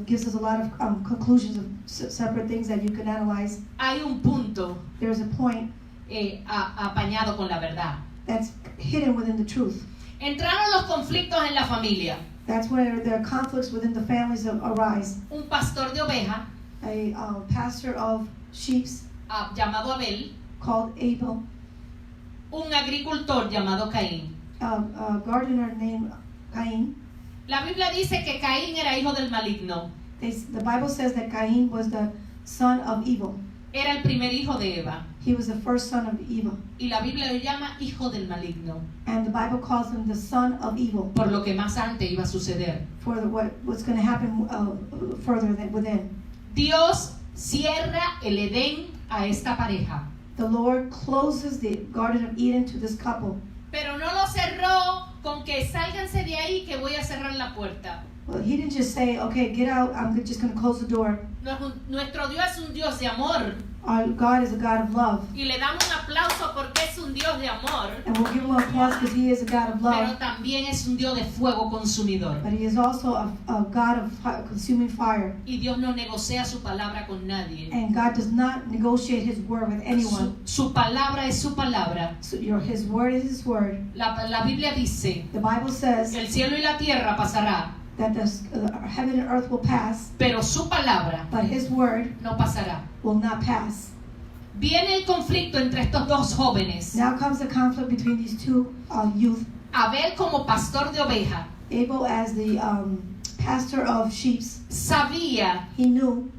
Speaker 1: gives us a lot of conclusions of separate things that you can analyze.
Speaker 2: hay un punto
Speaker 1: There's a point
Speaker 2: apañado con la verdad.
Speaker 1: that's hidden within the truth.
Speaker 2: Entraron los conflictos en la familia.
Speaker 1: That's where the conflicts within the families arise.
Speaker 2: Un pastor de oveja
Speaker 1: A pastor of sheep
Speaker 2: llamado Abel,
Speaker 1: called Abel,
Speaker 2: un agricultor llamado Caín.
Speaker 1: a gardener named Cain.
Speaker 2: La Biblia dice que Caín era hijo del maligno.
Speaker 1: The Bible says that Cain was the son of evil.
Speaker 2: Era el primer hijo de Eva.
Speaker 1: He was the first son of evil.
Speaker 2: Y la Biblia lo llama hijo del maligno,
Speaker 1: And the Bible calls him the son of evil
Speaker 2: por lo que más antes iba a suceder.
Speaker 1: for what's going to happen further within.
Speaker 2: Dios cierra el Edén a esta pareja.
Speaker 1: The Lord closes the Garden of Eden to this couple.
Speaker 2: Pero no lo cerró con que sálganse de ahí que voy a cerrar la puerta.
Speaker 1: Well, he didn't just say, okay, get out, I'm just going to close the door.
Speaker 2: Nuestro Dios es un Dios de amor.
Speaker 1: Our God is a God of love.
Speaker 2: Y le damos un aplauso porque es un Dios de amor.
Speaker 1: And we'll give him applause because he is a God of
Speaker 2: Pero
Speaker 1: love.
Speaker 2: también es un Dios de fuego consumidor.
Speaker 1: But he is also a God of consuming fire.
Speaker 2: Y Dios no negocia su palabra con nadie.
Speaker 1: And God does not negotiate his word with anyone.
Speaker 2: Su palabra es su palabra.
Speaker 1: So his word is his word.
Speaker 2: La Biblia dice
Speaker 1: The Bible says
Speaker 2: que el cielo y la tierra pasará,
Speaker 1: that the heaven and earth will pass,
Speaker 2: pero su palabra
Speaker 1: but his word
Speaker 2: no pasará.
Speaker 1: will not pass.
Speaker 2: Viene el conflicto entre estos dos jóvenes.
Speaker 1: Now comes the conflict between these two youth.
Speaker 2: Abel como pastor de oveja
Speaker 1: Abel, as the pastor of sheep,
Speaker 2: sabía
Speaker 1: he knew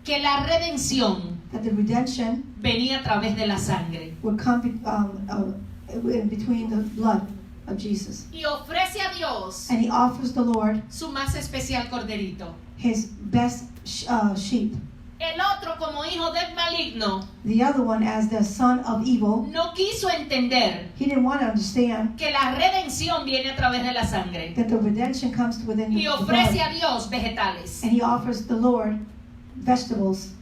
Speaker 2: que la redención
Speaker 1: that the redemption
Speaker 2: venía a través de la sangre.
Speaker 1: would come in between the blood of Jesus.
Speaker 2: Y ofrece a Dios
Speaker 1: And he offers the Lord
Speaker 2: su más especial corderito.
Speaker 1: his best sheep.
Speaker 2: El otro como hijo del maligno
Speaker 1: The other one, as the son of evil,
Speaker 2: no quiso entender
Speaker 1: he didn't want to understand
Speaker 2: que la redención viene a través de la sangre.
Speaker 1: that the redemption comes within
Speaker 2: Y
Speaker 1: the
Speaker 2: ofrece
Speaker 1: blood.
Speaker 2: a Dios vegetales.
Speaker 1: And he offers the Lord vegetables.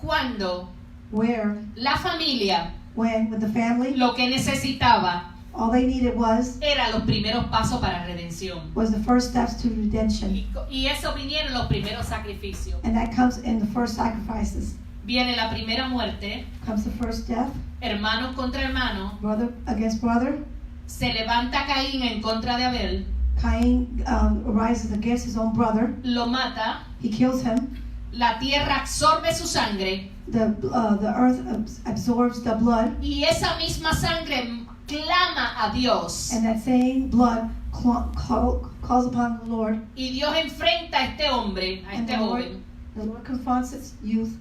Speaker 2: Cuando
Speaker 1: Where,
Speaker 2: la familia
Speaker 1: when, with the family,
Speaker 2: lo que necesitaba
Speaker 1: all they needed was
Speaker 2: era los primeros pasos para redención.
Speaker 1: the first steps to redemption.
Speaker 2: Y eso vinieron los primeros sacrificios.
Speaker 1: And that comes in the first sacrifices.
Speaker 2: Viene la primera muerte,
Speaker 1: Comes the first death,
Speaker 2: hermanos contra hermanos.
Speaker 1: brother against brother.
Speaker 2: Se levanta Caín en contra de Abel,
Speaker 1: Cain arises against his own brother.
Speaker 2: lo mata,
Speaker 1: He kills him.
Speaker 2: la tierra absorbe su sangre
Speaker 1: The earth absorbs the blood.
Speaker 2: y esa misma sangre clama a Dios.
Speaker 1: And that same blood calls upon the Lord.
Speaker 2: Y Dios enfrenta a este hombre, a
Speaker 1: And
Speaker 2: este
Speaker 1: the Lord,
Speaker 2: joven,
Speaker 1: the Lord confronts its youth.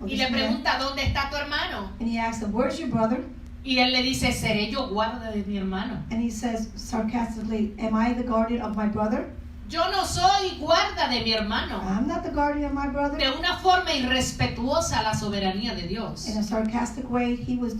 Speaker 1: Or
Speaker 2: y
Speaker 1: this
Speaker 2: le
Speaker 1: man,
Speaker 2: pregunta, ¿dónde está tu hermano?
Speaker 1: and he asks him, where's your brother?
Speaker 2: Y él le dice, ¿seré yo guarda de mi hermano?
Speaker 1: And he says sarcastically, am I the guardian of my brother?
Speaker 2: Yo no soy guarda de mi hermano.
Speaker 1: I'm not the guardian of my brother.
Speaker 2: De una forma irrespetuosa a la soberanía de Dios.
Speaker 1: In a sarcastic way, he was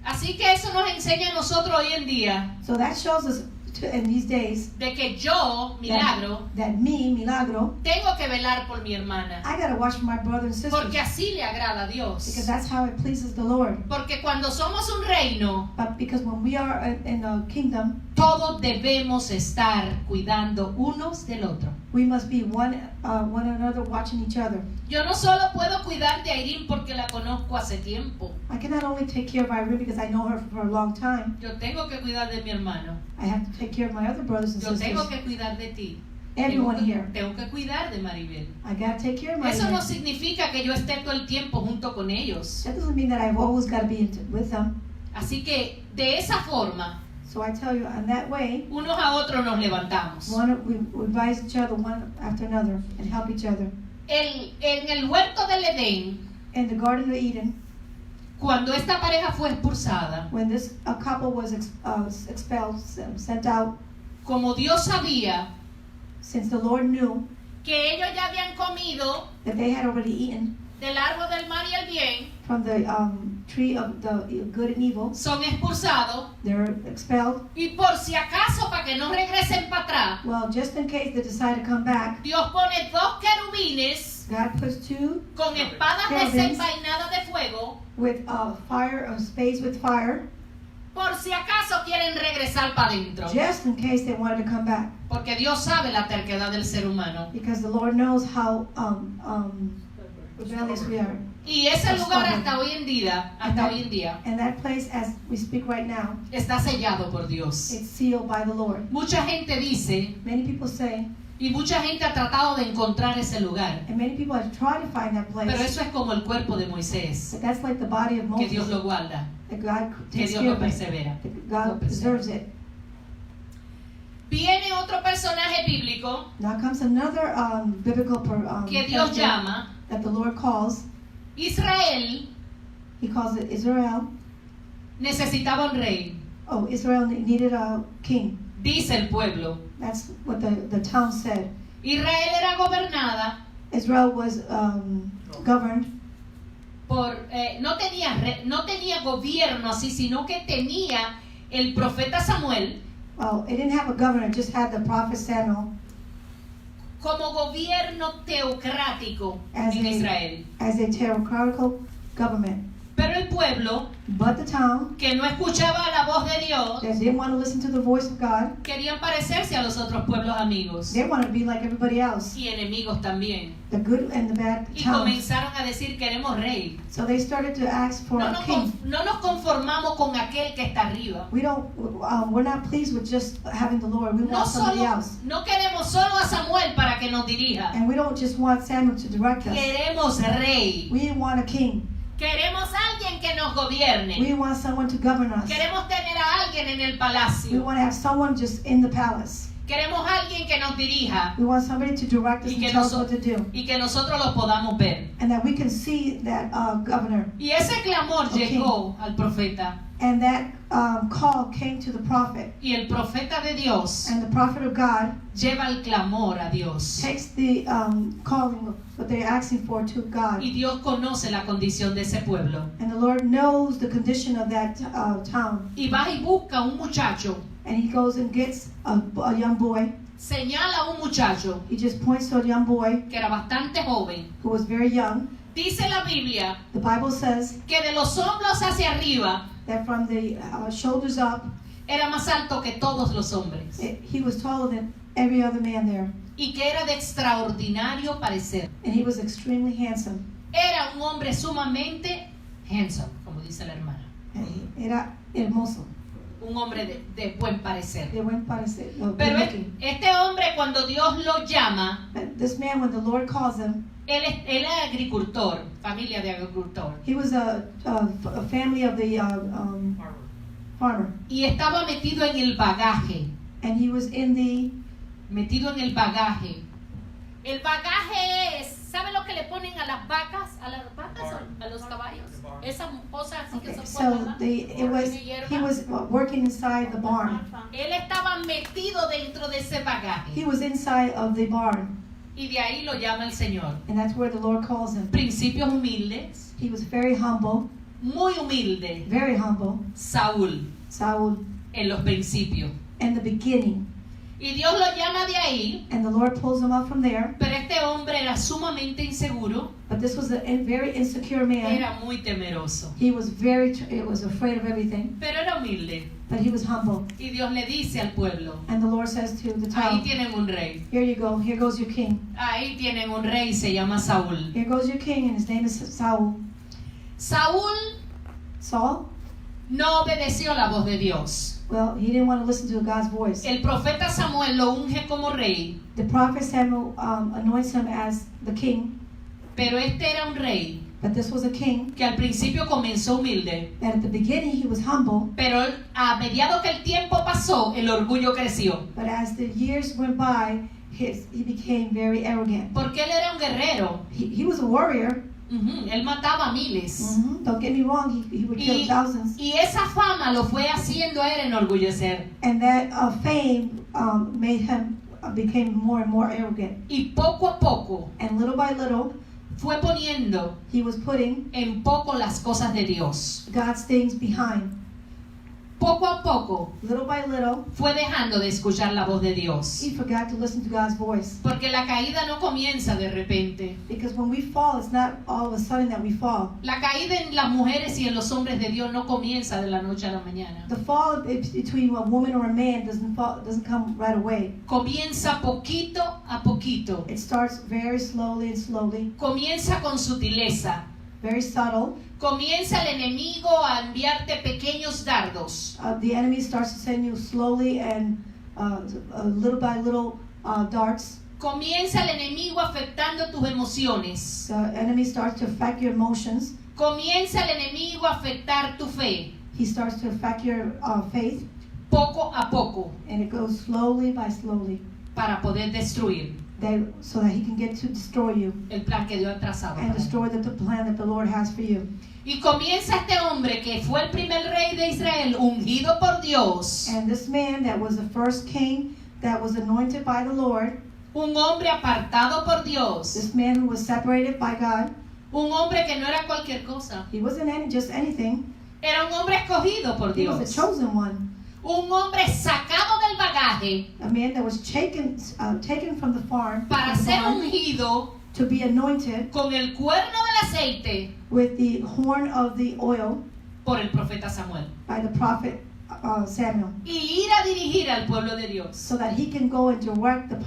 Speaker 2: Así que eso nos enseña a nosotros hoy en día
Speaker 1: So that shows us in these days
Speaker 2: de que yo, Milagro,
Speaker 1: that me, Milagro,
Speaker 2: tengo que velar por mi hermana.
Speaker 1: I gotta watch for my brother and sisters
Speaker 2: Porque así le agrada a
Speaker 1: because
Speaker 2: Dios.
Speaker 1: that's how it pleases the Lord.
Speaker 2: Porque cuando somos un reino,
Speaker 1: But because when we are in a kingdom,
Speaker 2: todos debemos estar cuidando unos del otro.
Speaker 1: we must be one another watching each other.
Speaker 2: Yo no solo puedo cuidar de Irene porque la conozco hace tiempo.
Speaker 1: I cannot only take care of Irene because I know her for a long time.
Speaker 2: Yo tengo que cuidar de mi hermano.
Speaker 1: I have to take care of my other brothers and
Speaker 2: Yo tengo
Speaker 1: sisters.
Speaker 2: que cuidar de ti.
Speaker 1: Everyone
Speaker 2: Tengo que-
Speaker 1: here.
Speaker 2: Tengo que cuidar de Maribel.
Speaker 1: I gotta take care of my
Speaker 2: Eso no
Speaker 1: brothers.
Speaker 2: significa que yo esté todo el tiempo junto con ellos.
Speaker 1: That doesn't mean that I've always got to be with them.
Speaker 2: Así que de esa forma,
Speaker 1: So I tell you, in that way,
Speaker 2: unos a otros nos levantamos.
Speaker 1: we advise each other one after another and help each other.
Speaker 2: En el huerto del Edén,
Speaker 1: In the Garden of Eden,
Speaker 2: cuando esta pareja fue expulsada,
Speaker 1: when this a couple was expelled, sent out,
Speaker 2: como Dios sabía
Speaker 1: since the Lord knew
Speaker 2: que ellos ya habían comido
Speaker 1: that they had already eaten
Speaker 2: del árbol del mal y el bien,
Speaker 1: from the tree of the good and evil,
Speaker 2: son expulsados.
Speaker 1: they're expelled.
Speaker 2: Y por si acaso, para que no regresen para atrás,
Speaker 1: Well, just in case they decide to come back,
Speaker 2: Dios pone dos querubines
Speaker 1: God puts two
Speaker 2: con espadas
Speaker 1: Querubines.
Speaker 2: desenvainadas de fuego,
Speaker 1: with fire, spades with fire,
Speaker 2: por si acaso quieren regresar para adentro.
Speaker 1: just in case they wanted to come back.
Speaker 2: Porque Dios sabe la terquedad del ser humano.
Speaker 1: Because the Lord knows how rebellious we are.
Speaker 2: Y ese lugar hasta hoy en día,
Speaker 1: And that place, as we speak right now,
Speaker 2: está sellado por Dios.
Speaker 1: it's sealed by the Lord.
Speaker 2: Mucha gente dice,
Speaker 1: Many people say,
Speaker 2: y mucha gente ha tratado de encontrar ese lugar,
Speaker 1: and many people have tried to find that
Speaker 2: pero
Speaker 1: place,
Speaker 2: eso es como el cuerpo de Moisés,
Speaker 1: but that's like the body of
Speaker 2: que Dios
Speaker 1: Moses,
Speaker 2: lo guarda,
Speaker 1: that God
Speaker 2: que
Speaker 1: takes
Speaker 2: Dios
Speaker 1: care
Speaker 2: lo
Speaker 1: of it,
Speaker 2: persevera.
Speaker 1: that God preserves it.
Speaker 2: Viene otro personaje bíblico
Speaker 1: Now comes another biblical
Speaker 2: que Dios
Speaker 1: character
Speaker 2: llama
Speaker 1: that the Lord calls.
Speaker 2: Israel.
Speaker 1: He calls it Israel.
Speaker 2: Necesitaba un rey,
Speaker 1: Oh, Israel needed a king.
Speaker 2: dice el pueblo.
Speaker 1: That's what the town said.
Speaker 2: Israel era gobernada
Speaker 1: Israel was governed.
Speaker 2: por, no tenía gobierno así, sino que tenía el profeta Samuel
Speaker 1: Well, it didn't have a governor, it just had the prophet Samuel
Speaker 2: como gobierno teocrático
Speaker 1: as
Speaker 2: en Israel.
Speaker 1: a theocratical government.
Speaker 2: Pero el pueblo,
Speaker 1: But the town
Speaker 2: que no escuchaba la voz de Dios,
Speaker 1: that didn't want to listen to the voice of God,
Speaker 2: querían parecerse a los otros pueblos amigos
Speaker 1: they wanted to be like everybody else,
Speaker 2: y enemigos también.
Speaker 1: the good and the bad
Speaker 2: Y
Speaker 1: towns.
Speaker 2: comenzaron a decir, queremos rey.
Speaker 1: So they started to ask for a king.
Speaker 2: No nos conformamos con aquel que está arriba.
Speaker 1: We're not pleased with just having the Lord. We want somebody else.
Speaker 2: No queremos solo a Samuel para que nos dirija.
Speaker 1: And we don't just want Samuel to direct us.
Speaker 2: Queremos rey.
Speaker 1: We want a king.
Speaker 2: Queremos alguien que nos gobierne.
Speaker 1: We want someone to govern us.
Speaker 2: Queremos tener a alguien en el
Speaker 1: We
Speaker 2: palacio.
Speaker 1: want to have someone just in the palace.
Speaker 2: Queremos alguien que nos dirija
Speaker 1: We want somebody to direct us
Speaker 2: Y
Speaker 1: and
Speaker 2: que
Speaker 1: tell us what to do.
Speaker 2: y que nosotros lo podamos ver.
Speaker 1: And that we can see that governor.
Speaker 2: Y ese clamor
Speaker 1: Okay.
Speaker 2: llegó al profeta.
Speaker 1: And that call came to the prophet.
Speaker 2: Y el profeta de Dios
Speaker 1: And the prophet of God
Speaker 2: lleva el clamor a Dios.
Speaker 1: takes the calling, what they're asking for, to God.
Speaker 2: Y Dios conoce la condición de ese pueblo.
Speaker 1: And the Lord knows the condition of that town.
Speaker 2: Y va y busca un muchacho.
Speaker 1: And he goes and gets a young boy.
Speaker 2: Señala a un muchacho
Speaker 1: He just points to a young boy
Speaker 2: que era bastante joven.
Speaker 1: who was very young.
Speaker 2: Dice la Biblia
Speaker 1: The Bible says
Speaker 2: que de los hombros hacia arriba
Speaker 1: that from the shoulders up,
Speaker 2: era más alto que todos los hombres
Speaker 1: he was taller than every other man there.
Speaker 2: y que era de extraordinario parecer.
Speaker 1: And he was extremely handsome.
Speaker 2: Era un hombre sumamente handsome, como dice la hermana.
Speaker 1: Era hermoso.
Speaker 2: Un hombre de buen parecer.
Speaker 1: De buen parecer.
Speaker 2: Pero este hombre, cuando Dios lo llama,
Speaker 1: This man, when the Lord calls him,
Speaker 2: él era agricultor, familia de agricultor,
Speaker 1: he was a family of the farmer.
Speaker 2: y estaba metido en el bagaje.
Speaker 1: And he was in the
Speaker 2: Metido en el bagaje. El bagaje es, ¿sabe lo que le ponen a las vacas? ¿A las vacas o a los caballos? Esas cosas así que
Speaker 1: Okay,
Speaker 2: son
Speaker 1: so he was working inside the barn.
Speaker 2: Él estaba metido dentro de ese bagaje.
Speaker 1: He was inside of the barn,
Speaker 2: Y de ahí lo llama el Señor.
Speaker 1: and that's where the Lord calls him.
Speaker 2: Principios humildes,
Speaker 1: He was very humble,
Speaker 2: muy humilde.
Speaker 1: very humble.
Speaker 2: Saúl,
Speaker 1: Saul
Speaker 2: en los principios.
Speaker 1: and the beginning.
Speaker 2: Y Dios lo llama de ahí,
Speaker 1: And the Lord pulls him out from there.
Speaker 2: pero este hombre era sumamente inseguro,
Speaker 1: But this was a very insecure man.
Speaker 2: era muy temeroso,
Speaker 1: He was was afraid of everything,
Speaker 2: pero era humilde.
Speaker 1: but he was humble.
Speaker 2: Y Dios le dice al pueblo,
Speaker 1: And the Lord says to the
Speaker 2: ahí
Speaker 1: town,
Speaker 2: tienen un rey,
Speaker 1: here you go, here goes your king.
Speaker 2: ahí tienen un rey, se llama Saúl.
Speaker 1: Here goes your king, and his name is Saul.
Speaker 2: Saúl
Speaker 1: Saul?
Speaker 2: no obedeció la voz de Dios.
Speaker 1: Well, he didn't want to listen to God's voice.
Speaker 2: El profeta Samuel lo unge como rey,
Speaker 1: The prophet Samuel anoints him as the king,
Speaker 2: pero este era un rey
Speaker 1: but this was a king
Speaker 2: que al principio comenzó humilde,
Speaker 1: that at the beginning he was humble,
Speaker 2: pero a medida que el tiempo pasó, el orgullo creció,
Speaker 1: but as the years went by, he became very arrogant.
Speaker 2: porque él era un guerrero.
Speaker 1: He was a warrior.
Speaker 2: Él mataba a miles.
Speaker 1: Don't get me wrong, he would kill thousands.
Speaker 2: Y esa fama lo fue haciendo a él enorgullecer.
Speaker 1: And that fame made him became more and more arrogant.
Speaker 2: Y poco a poco
Speaker 1: And little by little,
Speaker 2: fue poniendo
Speaker 1: he was putting
Speaker 2: en poco las cosas de Dios.
Speaker 1: God's things behind.
Speaker 2: Poco a poco
Speaker 1: Little by little,
Speaker 2: fue dejando de escuchar la voz de Dios.
Speaker 1: he forgot to listen to God's voice.
Speaker 2: Porque la caída no comienza de repente.
Speaker 1: Because when we fall, it's not all of a sudden that we fall.
Speaker 2: La caída en las mujeres y en los hombres de Dios no comienza de la noche a la mañana.
Speaker 1: The fall between a woman or a man doesn't come right away.
Speaker 2: Comienza poquito a poquito.
Speaker 1: It starts very slowly and slowly,
Speaker 2: Comienza con sutileza.
Speaker 1: very subtle.
Speaker 2: Comienza el enemigo a enviarte pequeños dardos.
Speaker 1: The enemy starts to send you slowly and little by little darts.
Speaker 2: Comienza el enemigo afectando tus emociones.
Speaker 1: The enemy starts to affect your emotions.
Speaker 2: Comienza el enemigo a afectar tu fe.
Speaker 1: He starts to affect your faith,
Speaker 2: Poco a poco.
Speaker 1: and it goes slowly by slowly,
Speaker 2: Para poder destruir
Speaker 1: so that he can get to destroy you
Speaker 2: el plan que Dios ha trazado.
Speaker 1: and destroy the plan that the Lord has for you.
Speaker 2: Y comienza este hombre que fue el primer rey de Israel, ungido por Dios.
Speaker 1: And this man that was the first king that was anointed by the Lord,
Speaker 2: Un hombre apartado por Dios.
Speaker 1: this man who was separated by God,
Speaker 2: Un hombre que no era cualquier cosa.
Speaker 1: he wasn't just anything.
Speaker 2: Era un hombre escogido por
Speaker 1: He was
Speaker 2: Dios.
Speaker 1: a chosen one,
Speaker 2: Un hombre sacado del bagaje
Speaker 1: a man that was taken from the farm
Speaker 2: para ser ungido
Speaker 1: to be anointed
Speaker 2: con el cuerno del aceite
Speaker 1: with the horn of the oil
Speaker 2: por el profeta Samuel.
Speaker 1: by the prophet Samuel,
Speaker 2: Y ir a dirigir al pueblo de Dios.
Speaker 1: so that he can go and direct the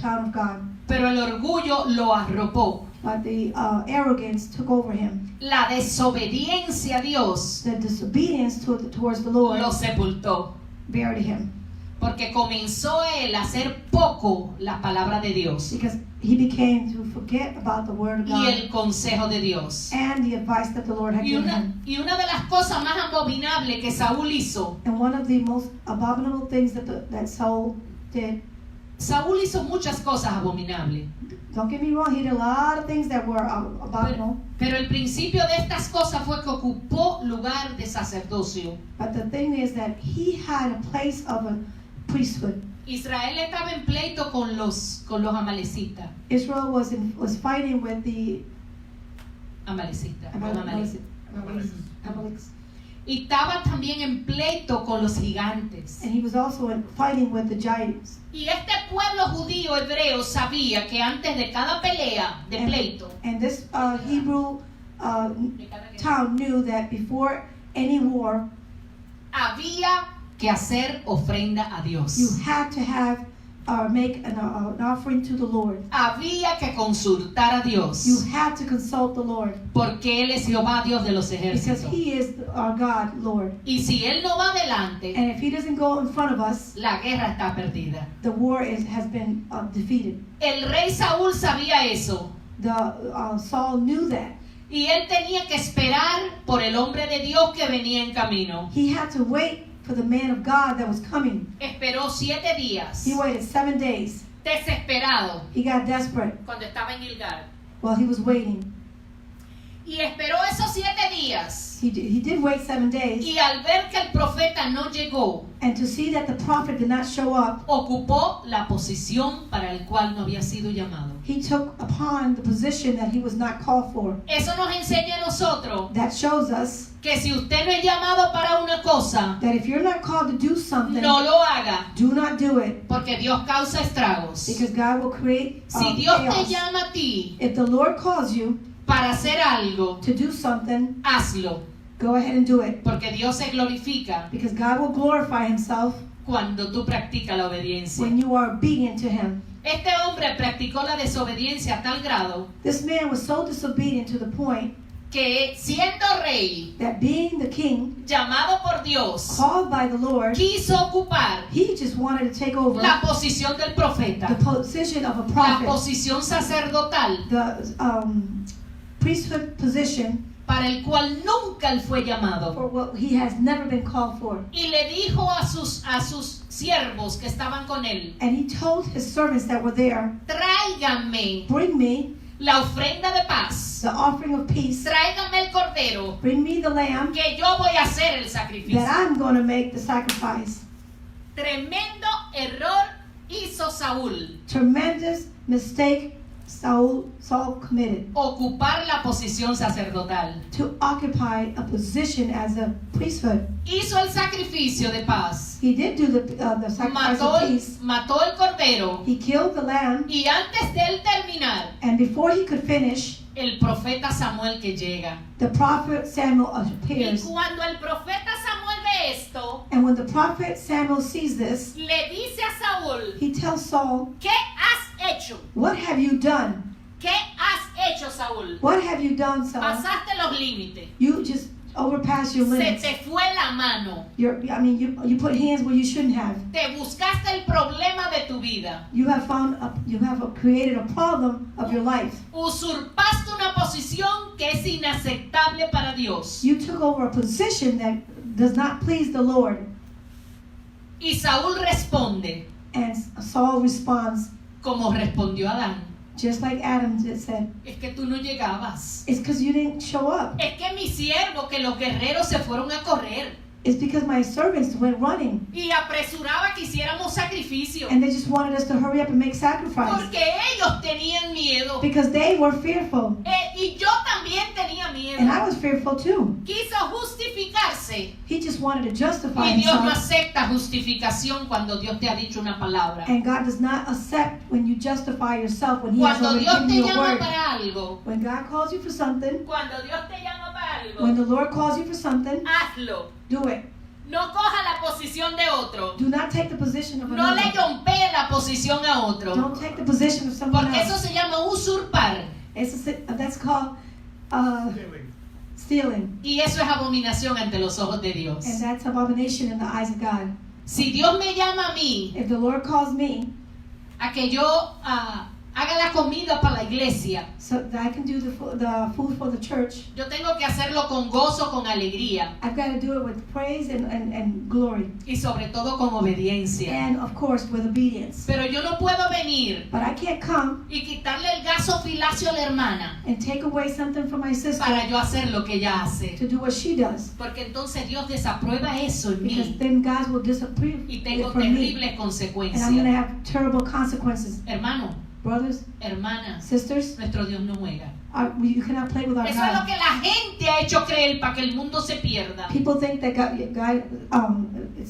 Speaker 1: town of God.
Speaker 2: Pero el orgullo lo arropó.
Speaker 1: But the arrogance took over him.
Speaker 2: La desobediencia a Dios
Speaker 1: The disobedience towards the Lord
Speaker 2: lo sepultó.
Speaker 1: buried him,
Speaker 2: Porque comenzó él a hacer poco la palabra de Dios
Speaker 1: because he began to forget about the word of
Speaker 2: y
Speaker 1: God
Speaker 2: el consejo de Dios.
Speaker 1: and the advice that the Lord had given him.
Speaker 2: Y una de las cosas más abominables que Saúl hizo,
Speaker 1: And one of the most abominable things that Saul did,
Speaker 2: Saúl hizo muchas cosas abominables.
Speaker 1: don't get me wrong, he did a lot of things that were abominable,
Speaker 2: Pero el principio de estas cosas fue que ocupó lugar de sacerdocio.
Speaker 1: but the thing is that he had a place of a priesthood.
Speaker 2: Israel estaba en pleito con los amalecitas.
Speaker 1: Israel was fighting with the
Speaker 2: Amalecitas.
Speaker 1: Amaleks.
Speaker 2: Y estaba también en pleito con los gigantes.
Speaker 1: And he was also fighting with the giants.
Speaker 2: Y este pueblo judío hebreo sabía que antes de cada pelea de pleito,
Speaker 1: And this Hebrew town knew that before any war,
Speaker 2: había que hacer ofrenda a Dios.
Speaker 1: you had to have make an offering to the Lord.
Speaker 2: Había que consultar a Dios.
Speaker 1: You had to consult the Lord,
Speaker 2: Porque Él es Jehová, Dios de los
Speaker 1: because
Speaker 2: ejércitos.
Speaker 1: He is our God, Lord.
Speaker 2: Y si Él no va adelante,
Speaker 1: And if He doesn't go in front of us,
Speaker 2: la guerra está perdida.
Speaker 1: the war has been defeated.
Speaker 2: El rey Saúl sabía eso.
Speaker 1: Saul knew that.
Speaker 2: Y él tenía que esperar por el hombre de Dios que venía en camino.
Speaker 1: He had to wait for the man of God that was coming.
Speaker 2: Esperó 7 días.
Speaker 1: He waited 7 days.
Speaker 2: Desesperado.
Speaker 1: He got desperate
Speaker 2: Cuando estaba en Gilgal.
Speaker 1: while he was waiting.
Speaker 2: Y esperó esos 7 días.
Speaker 1: He did wait 7 days.
Speaker 2: Y al ver que el profeta no llegó,
Speaker 1: And to see that the prophet did not show up,
Speaker 2: ocupó la posición para el cual no había sido llamado.
Speaker 1: he took upon the position that he was not called for.
Speaker 2: Eso nos enseña a nosotros
Speaker 1: That shows us
Speaker 2: que si usted no es llamado para una cosa,
Speaker 1: that if you're not called to do something,
Speaker 2: no lo haga,
Speaker 1: do not do it,
Speaker 2: porque Dios causa estragos.
Speaker 1: because God will create
Speaker 2: Si Dios te
Speaker 1: chaos.
Speaker 2: llama a ti
Speaker 1: If the Lord calls you
Speaker 2: para hacer algo,
Speaker 1: to do something,
Speaker 2: hazlo,
Speaker 1: go ahead and do it,
Speaker 2: porque Dios se glorifica
Speaker 1: because God will glorify himself
Speaker 2: cuando tú practicas la obediencia.
Speaker 1: when you are obedient to him.
Speaker 2: Este hombre practicó la desobediencia a tal grado
Speaker 1: This man was so disobedient to the point
Speaker 2: que siendo rey,
Speaker 1: that being the king,
Speaker 2: llamado por Dios,
Speaker 1: called by the Lord,
Speaker 2: quiso ocupar
Speaker 1: he just wanted to take over
Speaker 2: la posición del profeta,
Speaker 1: the position of a
Speaker 2: la
Speaker 1: prophet,
Speaker 2: posición sacerdotal
Speaker 1: the priesthood position
Speaker 2: para el cual nunca él fue llamado.
Speaker 1: for what he has never been called for.
Speaker 2: Y le dijo a sus siervos que estaban con él,
Speaker 1: And he told his servants that were there,
Speaker 2: tráiganme
Speaker 1: bring me
Speaker 2: la ofrenda de paz,
Speaker 1: the offering of peace,
Speaker 2: tráiganme el cordero,
Speaker 1: bring me the lamb,
Speaker 2: que yo voy a hacer el sacrificio.
Speaker 1: that I'm going to make the sacrifice.
Speaker 2: Tremendo error hizo Saúl,
Speaker 1: Tremendous mistake Saul committed,
Speaker 2: ocupar la posición sacerdotal.
Speaker 1: to occupy a position as a priesthood.
Speaker 2: Hizo el sacrificio de paz,
Speaker 1: He did do the sacrifice of peace.
Speaker 2: mató el cordero,
Speaker 1: He killed the lamb,
Speaker 2: y antes de él terminar,
Speaker 1: and before he could finish,
Speaker 2: el profeta Samuel que llega.
Speaker 1: the prophet Samuel
Speaker 2: Y
Speaker 1: appears.
Speaker 2: cuando el profeta Samuel ve esto,
Speaker 1: And when the prophet Samuel sees this,
Speaker 2: le dice a Saúl,
Speaker 1: he tells Saul,
Speaker 2: ¿qué has hecho?
Speaker 1: "What have you done?
Speaker 2: ¿Qué has hecho, Saúl?
Speaker 1: What have you done, Saul?
Speaker 2: Pasaste los límites.
Speaker 1: You just overpassed your
Speaker 2: Se
Speaker 1: limits.
Speaker 2: te fue la mano.
Speaker 1: You put hands where you shouldn't have.
Speaker 2: Te buscaste el problema de tu vida.
Speaker 1: You have created a problem of your life.
Speaker 2: Usurpaste una posición que es inaceptable para Dios.
Speaker 1: You took over a position that does not please the Lord."
Speaker 2: Y Saúl responde
Speaker 1: And Saul responds,
Speaker 2: como respondió Adán.
Speaker 1: just like Adam just said,
Speaker 2: Es que tú no llegabas.
Speaker 1: "It's because you didn't show up.
Speaker 2: Es que mi siervo, que los guerreros se fueron a correr.
Speaker 1: It's because my servants went running,
Speaker 2: Y apresuraba que hiciéramos sacrificio.
Speaker 1: and they just wanted us to hurry up and make sacrifice
Speaker 2: Porque ellos tenían miedo.
Speaker 1: because they were fearful,
Speaker 2: Y yo también tenía miedo.
Speaker 1: and I was fearful too."
Speaker 2: Quiso justificarse.
Speaker 1: He just wanted to justify
Speaker 2: Y Dios no
Speaker 1: himself,
Speaker 2: acepta justificación cuando Dios te ha dicho una palabra.
Speaker 1: and God does not accept when you justify yourself when He has
Speaker 2: Cuando
Speaker 1: already
Speaker 2: Dios
Speaker 1: given
Speaker 2: te
Speaker 1: you a
Speaker 2: llama
Speaker 1: word.
Speaker 2: para algo,
Speaker 1: When God calls you for something,
Speaker 2: cuando Dios te llama para
Speaker 1: when
Speaker 2: algo,
Speaker 1: the Lord calls you for something,
Speaker 2: hazlo.
Speaker 1: do it.
Speaker 2: No coja la posición de otro.
Speaker 1: Do not take the position of
Speaker 2: No le
Speaker 1: another.
Speaker 2: yompee la posición a otro.
Speaker 1: Don't take the position of someone
Speaker 2: Porque eso
Speaker 1: else.
Speaker 2: se llama usurpar.
Speaker 1: That's called stealing,
Speaker 2: Y eso es abominación ante los ojos de Dios.
Speaker 1: and that's abomination in the eyes of God.
Speaker 2: Si Dios me llama a mí
Speaker 1: If the Lord calls me
Speaker 2: a que yo haga la comida para la iglesia,
Speaker 1: so that I can do the food for the church,
Speaker 2: yo tengo que hacerlo con gozo, con alegría
Speaker 1: I've got to do it with praise and glory,
Speaker 2: y sobre todo con obediencia.
Speaker 1: and of course with obedience.
Speaker 2: Pero yo no puedo venir
Speaker 1: But I can't come
Speaker 2: y quitarle el gasofilacio a la hermana
Speaker 1: and take away something from my sister
Speaker 2: para yo hacer lo que ella hace.
Speaker 1: to do what she does,
Speaker 2: Porque entonces Dios desaprueba eso en
Speaker 1: because
Speaker 2: mí
Speaker 1: then God will disapprove
Speaker 2: y
Speaker 1: it
Speaker 2: tengo
Speaker 1: from me,
Speaker 2: terribles
Speaker 1: and I'm going to
Speaker 2: consecuencias.
Speaker 1: have terrible consequences.
Speaker 2: Hermano,
Speaker 1: Brothers,
Speaker 2: hermanas,
Speaker 1: sisters,
Speaker 2: nuestro Dios no juega.
Speaker 1: you cannot play with our
Speaker 2: Eso es lo
Speaker 1: God.
Speaker 2: que la gente ha hecho creer para que el mundo se pierda.
Speaker 1: People think that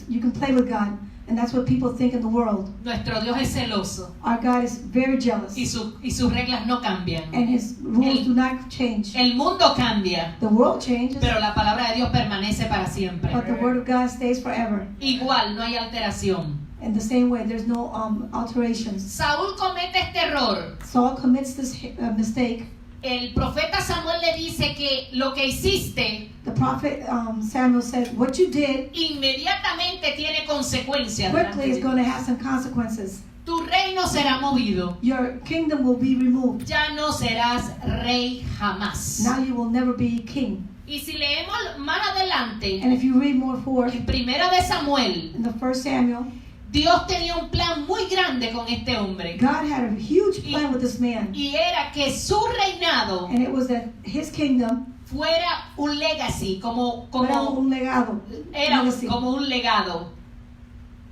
Speaker 1: you can play with God, and that's what people think in the world.
Speaker 2: Nuestro Dios es celoso
Speaker 1: Our God is very jealous,
Speaker 2: y sus reglas no cambian.
Speaker 1: and His rules do not change.
Speaker 2: El mundo cambia,
Speaker 1: The world changes,
Speaker 2: pero la palabra de Dios permanece para siempre.
Speaker 1: but the Word of God stays forever.
Speaker 2: Igual, no hay alteración.
Speaker 1: In the same way, there's no alterations.
Speaker 2: Saúl comete este error.
Speaker 1: Saul commits this mistake.
Speaker 2: El profeta Samuel le dice que lo que hiciste
Speaker 1: The prophet Samuel said, "What you did
Speaker 2: inmediatamente tiene consecuencias.
Speaker 1: quickly is going to have some consequences.
Speaker 2: Tu reino será movido.
Speaker 1: Your kingdom will be removed.
Speaker 2: Ya no serás rey jamás.
Speaker 1: Now you will never be king."
Speaker 2: Y si leemos más adelante,
Speaker 1: And if you read more forth
Speaker 2: en Primera de Samuel,
Speaker 1: in the 1 Samuel,
Speaker 2: Dios tenía un plan muy grande con este hombre.
Speaker 1: God had a huge plan with this man.
Speaker 2: Y era que su reinado
Speaker 1: And it was that his kingdom
Speaker 2: fuera un legacy, como
Speaker 1: era un legado.
Speaker 2: era
Speaker 1: legacy.
Speaker 2: como un legado.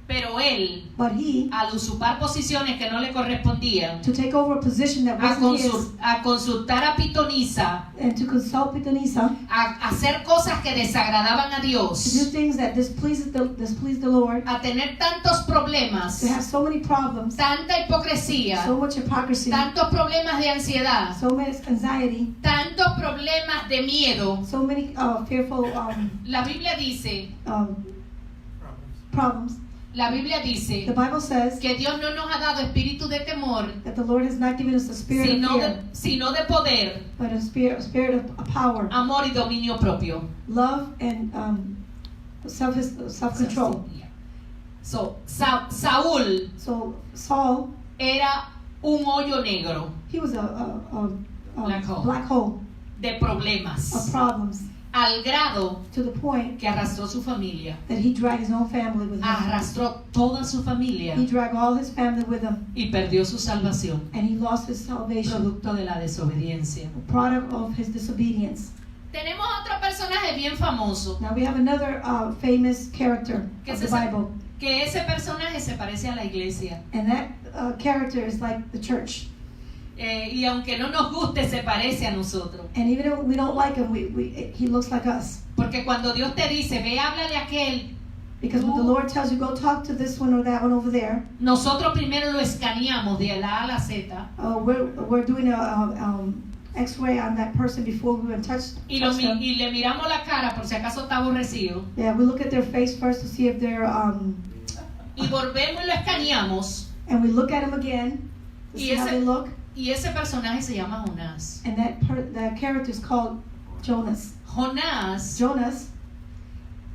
Speaker 2: Pero él,
Speaker 1: But he,
Speaker 2: al usurpar posiciones que no le correspondían,
Speaker 1: to take over a position that wasn't his,
Speaker 2: a consultar a Pitonisa,
Speaker 1: and to consult Pitonisa,
Speaker 2: a hacer cosas que desagradaban a
Speaker 1: to do
Speaker 2: Dios,
Speaker 1: things that displeased the Lord,
Speaker 2: a tener tantos problemas,
Speaker 1: to have so many problems,
Speaker 2: tanta hipocresía,
Speaker 1: so much hypocrisy,
Speaker 2: tantos problemas de ansiedad,
Speaker 1: so much anxiety,
Speaker 2: tantos problemas de miedo.
Speaker 1: so many fearful
Speaker 2: La Biblia dice,
Speaker 1: problems.
Speaker 2: la Biblia dice
Speaker 1: The Bible says
Speaker 2: que Dios no nos ha dado espíritu de temor,
Speaker 1: that the Lord has not given us a spirit of fear,
Speaker 2: sino de poder,
Speaker 1: but a spirit of power,
Speaker 2: amor y dominio propio.
Speaker 1: love, and self-control.
Speaker 2: Saúl
Speaker 1: So Saul,
Speaker 2: era un hoyo negro
Speaker 1: he was a
Speaker 2: Black hole. de
Speaker 1: of
Speaker 2: problemas,
Speaker 1: problems,
Speaker 2: al grado
Speaker 1: to the point
Speaker 2: que arrastró su familia,
Speaker 1: that he dragged his own family with him.
Speaker 2: arrastró toda su familia
Speaker 1: He dragged all his family with him,
Speaker 2: y perdió su salvación,
Speaker 1: and he lost his salvation,
Speaker 2: producto de la desobediencia.
Speaker 1: product of his disobedience.
Speaker 2: Tenemos otro personaje bien famoso,
Speaker 1: Now we have another famous character
Speaker 2: Que
Speaker 1: of
Speaker 2: es
Speaker 1: the
Speaker 2: ese?
Speaker 1: Bible,
Speaker 2: que ese personaje se parece a la iglesia.
Speaker 1: and that character is like the church.
Speaker 2: Y aunque no nos guste, se parece a nosotros.
Speaker 1: And even if we don't like him, he looks like us.
Speaker 2: Porque cuando Dios te dice, ve, háblale a aquel,
Speaker 1: Because when the Lord tells you, go talk to this one or that one over there,
Speaker 2: nosotros primero lo escaneamos de la A a la Z
Speaker 1: we're doing a X-ray on that person before we even touch
Speaker 2: y
Speaker 1: them.
Speaker 2: le miramos la cara por si acaso está aborrecido.
Speaker 1: Yeah, we look at their face first to see if they're,
Speaker 2: Y volvemos y lo escaneamos.
Speaker 1: and we look at them again to
Speaker 2: Y
Speaker 1: see how
Speaker 2: ese-
Speaker 1: they look.
Speaker 2: Y ese personaje se llama Jonás.
Speaker 1: And that character is called Jonas.
Speaker 2: Jonás,
Speaker 1: Jonas,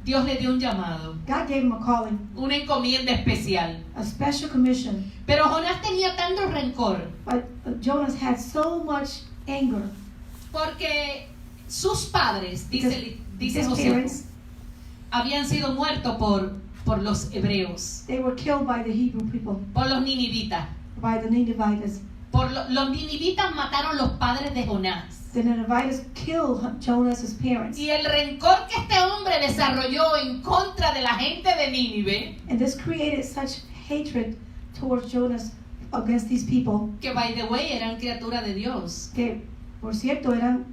Speaker 2: Dios le dio un llamado,
Speaker 1: God gave him a calling,
Speaker 2: una encomienda especial.
Speaker 1: a special commission.
Speaker 2: Pero Jonás tenía tanto rencor
Speaker 1: But Jonas had so much anger
Speaker 2: porque sus padres, dice
Speaker 1: his
Speaker 2: José,
Speaker 1: parents,
Speaker 2: habían sido muertos por los hebreos,
Speaker 1: they were killed by the Hebrew people,
Speaker 2: por los ninivitas.
Speaker 1: by the Ninevites.
Speaker 2: Los ninivitas mataron los padres de Jonás.
Speaker 1: The Ninevites killed Jonas's parents.
Speaker 2: Y el rencor que este hombre desarrolló en contra de la gente de Nínive,
Speaker 1: And this created such hatred towards Jonas against these people,
Speaker 2: que by the way eran criatura de Dios,
Speaker 1: que por cierto eran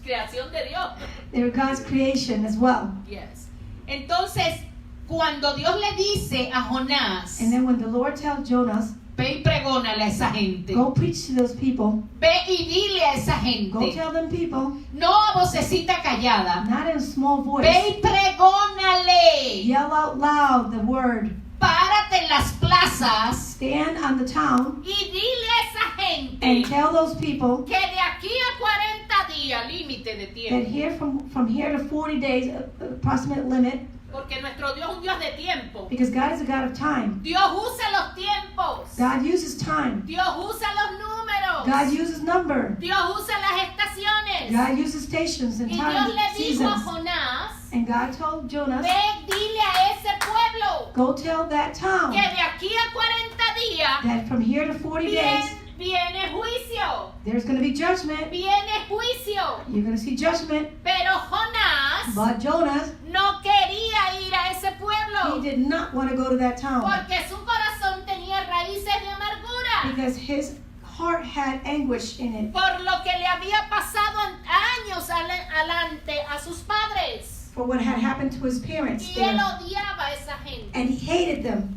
Speaker 2: creación de Dios.
Speaker 1: they were God's creation as well.
Speaker 2: Yes. Entonces, cuando Dios le dice a Jonás,
Speaker 1: And then when the Lord tells Jonas,
Speaker 2: ve y pregónale a esa gente,
Speaker 1: go preach to those people,
Speaker 2: ve y dile a esa
Speaker 1: go
Speaker 2: gente,
Speaker 1: tell them people,
Speaker 2: no a vocecita callada,
Speaker 1: not in a small voice,
Speaker 2: ve y pregónale,
Speaker 1: yell out loud the word,
Speaker 2: párate en las plazas
Speaker 1: stand on the town,
Speaker 2: y dile a esa
Speaker 1: and
Speaker 2: gente
Speaker 1: tell those people
Speaker 2: que de aquí a 40 días, límite de
Speaker 1: that
Speaker 2: tiempo,
Speaker 1: here from here to 40 days, approximate limit,
Speaker 2: porque nuestro Dios es un Dios de tiempo.
Speaker 1: because God is a God of time.
Speaker 2: Dios usa los tiempos.
Speaker 1: God uses time.
Speaker 2: Dios usa los números.
Speaker 1: God uses number.
Speaker 2: Dios usa las estaciones.
Speaker 1: God uses stations and
Speaker 2: Y
Speaker 1: time,
Speaker 2: Dios le dijo a
Speaker 1: seasons.
Speaker 2: Jonás,
Speaker 1: And God told Jonas,
Speaker 2: ve, dile a ese pueblo
Speaker 1: go tell that town
Speaker 2: que de aquí a 40 días
Speaker 1: that from here to 40 days,
Speaker 2: viene juicio.
Speaker 1: there's going to be judgment.
Speaker 2: Viene juicio.
Speaker 1: You're going to see judgment.
Speaker 2: Pero Jonás
Speaker 1: But Jonas,
Speaker 2: no quería ir a ese
Speaker 1: he
Speaker 2: pueblo
Speaker 1: did not want to go to that town
Speaker 2: porque su corazón tenía raíces de amargura
Speaker 1: because his heart had anguish in it
Speaker 2: por lo que le había pasado años adelante a sus padres.
Speaker 1: for what had happened to his parents
Speaker 2: Y él
Speaker 1: there.
Speaker 2: odiaba a esa gente.
Speaker 1: And he hated them.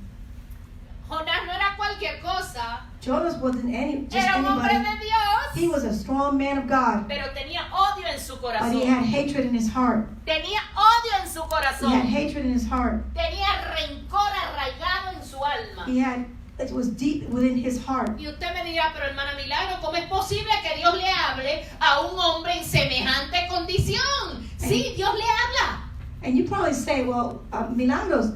Speaker 2: Jonás no era cualquier cosa,
Speaker 1: Jonas wasn't just
Speaker 2: era un hombre
Speaker 1: anybody.
Speaker 2: de Dios,
Speaker 1: He was a strong man of God,
Speaker 2: pero tenía odio en su
Speaker 1: but he had
Speaker 2: corazón.
Speaker 1: hatred in his heart.
Speaker 2: Tenía odio en su
Speaker 1: He had
Speaker 2: corazón.
Speaker 1: hatred in his heart.
Speaker 2: Tenía rencor arraigado en su alma.
Speaker 1: It was deep within his heart.
Speaker 2: Y usted me dirá, pero hermana Milagro, ¿cómo es posible que Dios le hable a un hombre en semejante condición? Sí, Dios le habla.
Speaker 1: And you probably say, well, Milagros,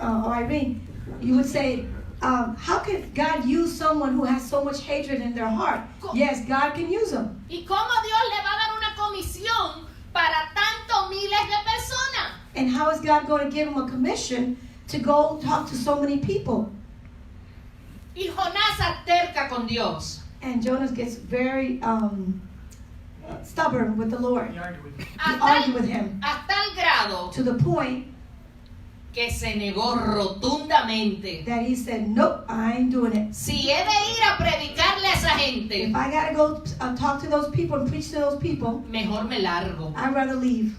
Speaker 1: or Irene, you would say, how can God use someone who has so much hatred in their heart? Yes, God can use them.
Speaker 2: ¿Y cómo Dios le va a dar una comisión para tantos miles de personas?
Speaker 1: And how is God going to give him a commission to go talk to so many people.
Speaker 2: Y Jonás alterca con Dios.
Speaker 1: And Jonas gets very stubborn with the Lord. He
Speaker 2: A
Speaker 1: argued with him
Speaker 2: tal grado
Speaker 1: to the point
Speaker 2: que se negó rotundamente.
Speaker 1: that he said, nope, I ain't doing it.
Speaker 2: Si he de ir a predicarle a esa gente,
Speaker 1: If I gotta go talk to those people and preach to those people,
Speaker 2: mejor me largo.
Speaker 1: I'd rather leave.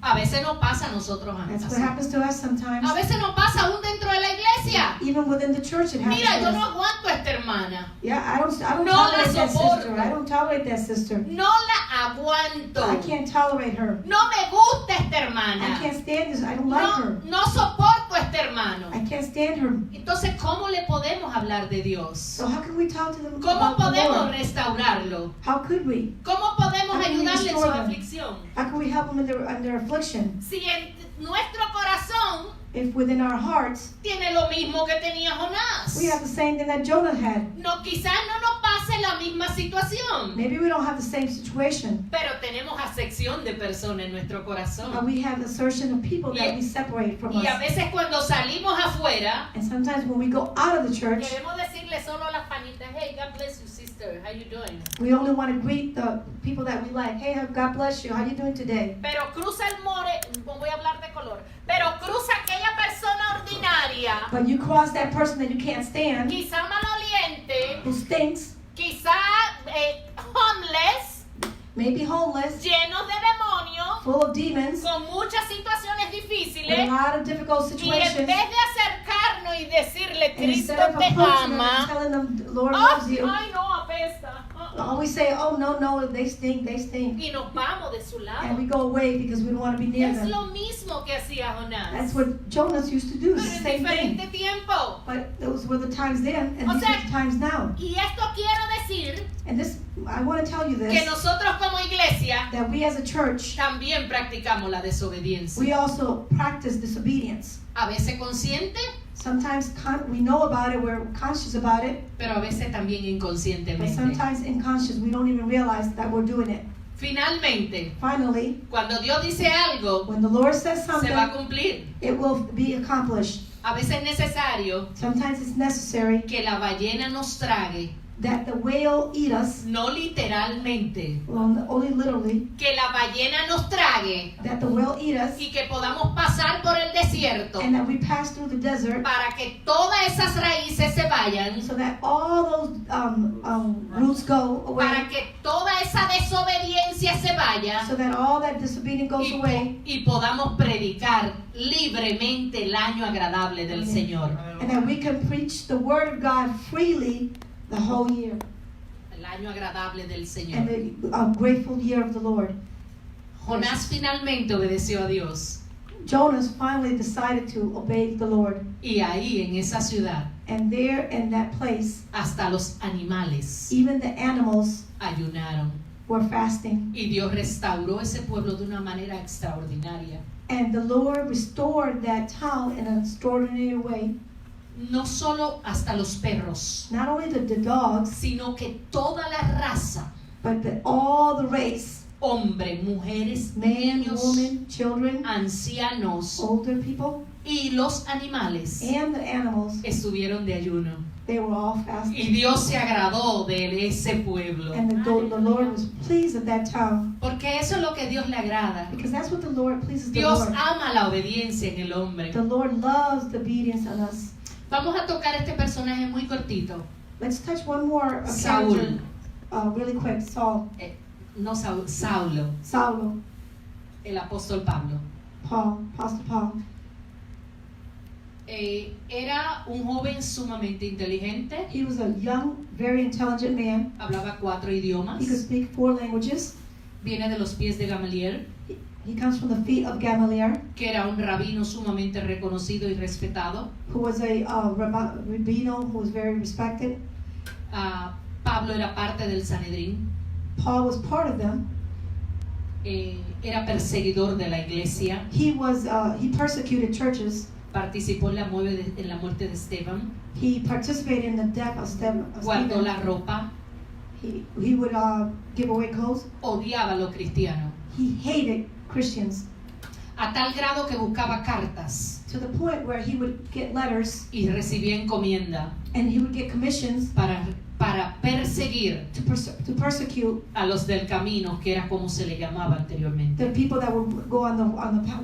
Speaker 2: A veces nos pasa a nosotros
Speaker 1: That's what
Speaker 2: así.
Speaker 1: happens to us sometimes.
Speaker 2: A veces nos pasa aún dentro de la iglesia.
Speaker 1: Even within the church, it happens
Speaker 2: Mira,
Speaker 1: to
Speaker 2: yo
Speaker 1: us.
Speaker 2: no aguanto a esta hermana.
Speaker 1: Yeah, I don't
Speaker 2: No
Speaker 1: tolerate
Speaker 2: la
Speaker 1: that
Speaker 2: soporto.
Speaker 1: sister. I don't tolerate that sister.
Speaker 2: No la aguanto.
Speaker 1: I can't tolerate her.
Speaker 2: No me gusta esta
Speaker 1: I
Speaker 2: hermana.
Speaker 1: can't stand this. I don't like her.
Speaker 2: No soporto a este hermano.
Speaker 1: I can't stand her.
Speaker 2: Entonces, ¿cómo le podemos hablar de Dios?
Speaker 1: So how can we talk to them
Speaker 2: ¿Cómo
Speaker 1: about the
Speaker 2: podemos
Speaker 1: Lord?
Speaker 2: restaurarlo?
Speaker 1: How could we?
Speaker 2: ¿Cómo podemos
Speaker 1: How can we
Speaker 2: ayudarle en su
Speaker 1: restore them?
Speaker 2: aflicción?
Speaker 1: How can we help them in their affliction?
Speaker 2: Si en nuestro corazón
Speaker 1: If within our hearts
Speaker 2: tiene lo mismo que tenía Jonás.
Speaker 1: we have the same thing that Jonah had.
Speaker 2: No, quizás no nos pase la misma situación,
Speaker 1: Maybe we don't have the same situation,
Speaker 2: pero tenemos acepción de personas en nuestro
Speaker 1: but
Speaker 2: corazón.
Speaker 1: we have the assertion of people that we separate from
Speaker 2: Y a
Speaker 1: us.
Speaker 2: veces cuando salimos afuera,
Speaker 1: And sometimes when we go out of the church,
Speaker 2: queremos decirle solo a las panitas, hey, God bless you, sister, how you doing?
Speaker 1: we only want to greet the people that we like. Hey, God bless you. How you doing today?
Speaker 2: Pero cruza el more, voy a hablar de color, pero cruza aquella persona ordinaria,
Speaker 1: But you cross that person that you can't stand,
Speaker 2: quizá maloliente,
Speaker 1: who stinks,
Speaker 2: quizá homeless,
Speaker 1: maybe homeless,
Speaker 2: llenos de demonios,
Speaker 1: full of demons,
Speaker 2: con muchas situaciones
Speaker 1: with a
Speaker 2: difíciles,
Speaker 1: lot of difficult
Speaker 2: y en
Speaker 1: situations.
Speaker 2: vez de acercarnos y decirle,
Speaker 1: And
Speaker 2: Cristo
Speaker 1: instead of
Speaker 2: te
Speaker 1: approaching them and
Speaker 2: ama,
Speaker 1: telling them, the Lord
Speaker 2: oh,
Speaker 1: loves you,
Speaker 2: ay no, apesta,
Speaker 1: always say, oh, no, they stink, they stink.
Speaker 2: y nos vamos de su
Speaker 1: And
Speaker 2: lado.
Speaker 1: we go away because we don't want to be near
Speaker 2: Es
Speaker 1: them.
Speaker 2: lo mismo que hacía Jonás,
Speaker 1: That's what Jonas used to do,
Speaker 2: pero
Speaker 1: it's the
Speaker 2: en
Speaker 1: same thing.
Speaker 2: diferente tiempo.
Speaker 1: But those were the times then, and
Speaker 2: O
Speaker 1: these
Speaker 2: sea,
Speaker 1: are the times now.
Speaker 2: Y esto quiero decir
Speaker 1: And this, I want to tell you
Speaker 2: que
Speaker 1: this,
Speaker 2: nosotros como iglesia
Speaker 1: that we as a church,
Speaker 2: también practicamos la desobediencia.
Speaker 1: we also practice disobedience.
Speaker 2: A veces consciente,
Speaker 1: Sometimes we know about it, we're conscious about it,
Speaker 2: pero a veces también
Speaker 1: but
Speaker 2: inconscientemente.
Speaker 1: sometimes unconscious, we don't even realize that we're doing it.
Speaker 2: Finalmente,
Speaker 1: Finally,
Speaker 2: cuando Dios dice algo,
Speaker 1: when the Lord says
Speaker 2: se va a
Speaker 1: something,
Speaker 2: cumplir.
Speaker 1: it will be accomplished.
Speaker 2: A veces es necesario
Speaker 1: Sometimes it's necessary
Speaker 2: que la ballena nos trague,
Speaker 1: that the whale eat us,
Speaker 2: no literalmente,
Speaker 1: well, only literally,
Speaker 2: que la ballena nos trague
Speaker 1: that the whale eat us,
Speaker 2: y que podamos pasar por el desierto
Speaker 1: and that we pass through the desert,
Speaker 2: para que todas esas raíces se vayan,
Speaker 1: so that all those roots go away,
Speaker 2: para que toda esa desobediencia se vaya
Speaker 1: so that all that disobedience goes away,
Speaker 2: y podamos predicar libremente el año agradable del Señor.
Speaker 1: and that we can preach the word of God freely the whole year,
Speaker 2: El año agradable del
Speaker 1: and
Speaker 2: Señor.
Speaker 1: the grateful year of the Lord.
Speaker 2: Jonás finalmente obedeció a Dios
Speaker 1: Jonas finally decided to obey the Lord,
Speaker 2: y ahí en esa ciudad
Speaker 1: and there in that place,
Speaker 2: hasta los animales
Speaker 1: even the animals
Speaker 2: ayunaron
Speaker 1: were fasting,
Speaker 2: y Dios restauró ese pueblo de una manera extraordinaria.
Speaker 1: and the Lord restored that town in an extraordinary way.
Speaker 2: No solo hasta los perros,
Speaker 1: Not only the dogs,
Speaker 2: sino que toda la raza,
Speaker 1: but all the race,
Speaker 2: hombre, mujeres,
Speaker 1: men,
Speaker 2: niños,
Speaker 1: women, children,
Speaker 2: ancianos
Speaker 1: older people,
Speaker 2: y los animales
Speaker 1: and the animals,
Speaker 2: estuvieron de ayuno.
Speaker 1: they were all
Speaker 2: Y
Speaker 1: fasting.
Speaker 2: Dios se agradó de ese pueblo.
Speaker 1: And the Lord was pleased at that town,
Speaker 2: Porque eso es lo que Dios le agrada.
Speaker 1: because that's what the Lord pleases the
Speaker 2: Dios
Speaker 1: Lord.
Speaker 2: ama la obediencia en el hombre.
Speaker 1: The Lord loves the obedience on us.
Speaker 2: Vamos a tocar este personaje muy cortito.
Speaker 1: Let's touch one more
Speaker 2: Saúl.
Speaker 1: character really quick.
Speaker 2: No Saulo,
Speaker 1: Saulo,
Speaker 2: el apóstol Pablo.
Speaker 1: Apostle Paul.
Speaker 2: Era un joven sumamente inteligente.
Speaker 1: He was a young, very intelligent man.
Speaker 2: Hablaba 4 idiomas.
Speaker 1: He could speak 4 languages.
Speaker 2: Viene de los pies de Gamaliel,
Speaker 1: He comes from the feet of Gamaliel,
Speaker 2: que era un rabino sumamente reconocido y respetado.
Speaker 1: who was a rabbino who was very respected.
Speaker 2: Pablo era parte del Sanedrín.
Speaker 1: Paul was part of them.
Speaker 2: Era perseguidor de la iglesia.
Speaker 1: He persecuted churches.
Speaker 2: Participó en la muerte de Esteban.
Speaker 1: He participated in the death of Stephen.
Speaker 2: Guardó la ropa.
Speaker 1: He would give away clothes.
Speaker 2: Odiaba a los cristianos.
Speaker 1: He hated Christians
Speaker 2: A tal grado que buscaba cartas
Speaker 1: to the point where he would get letters
Speaker 2: y recibía encomienda
Speaker 1: and he would get commissions
Speaker 2: para perseguir
Speaker 1: to persecute
Speaker 2: a los del camino, que era como se le llamaba anteriormente.
Speaker 1: the people that would go on the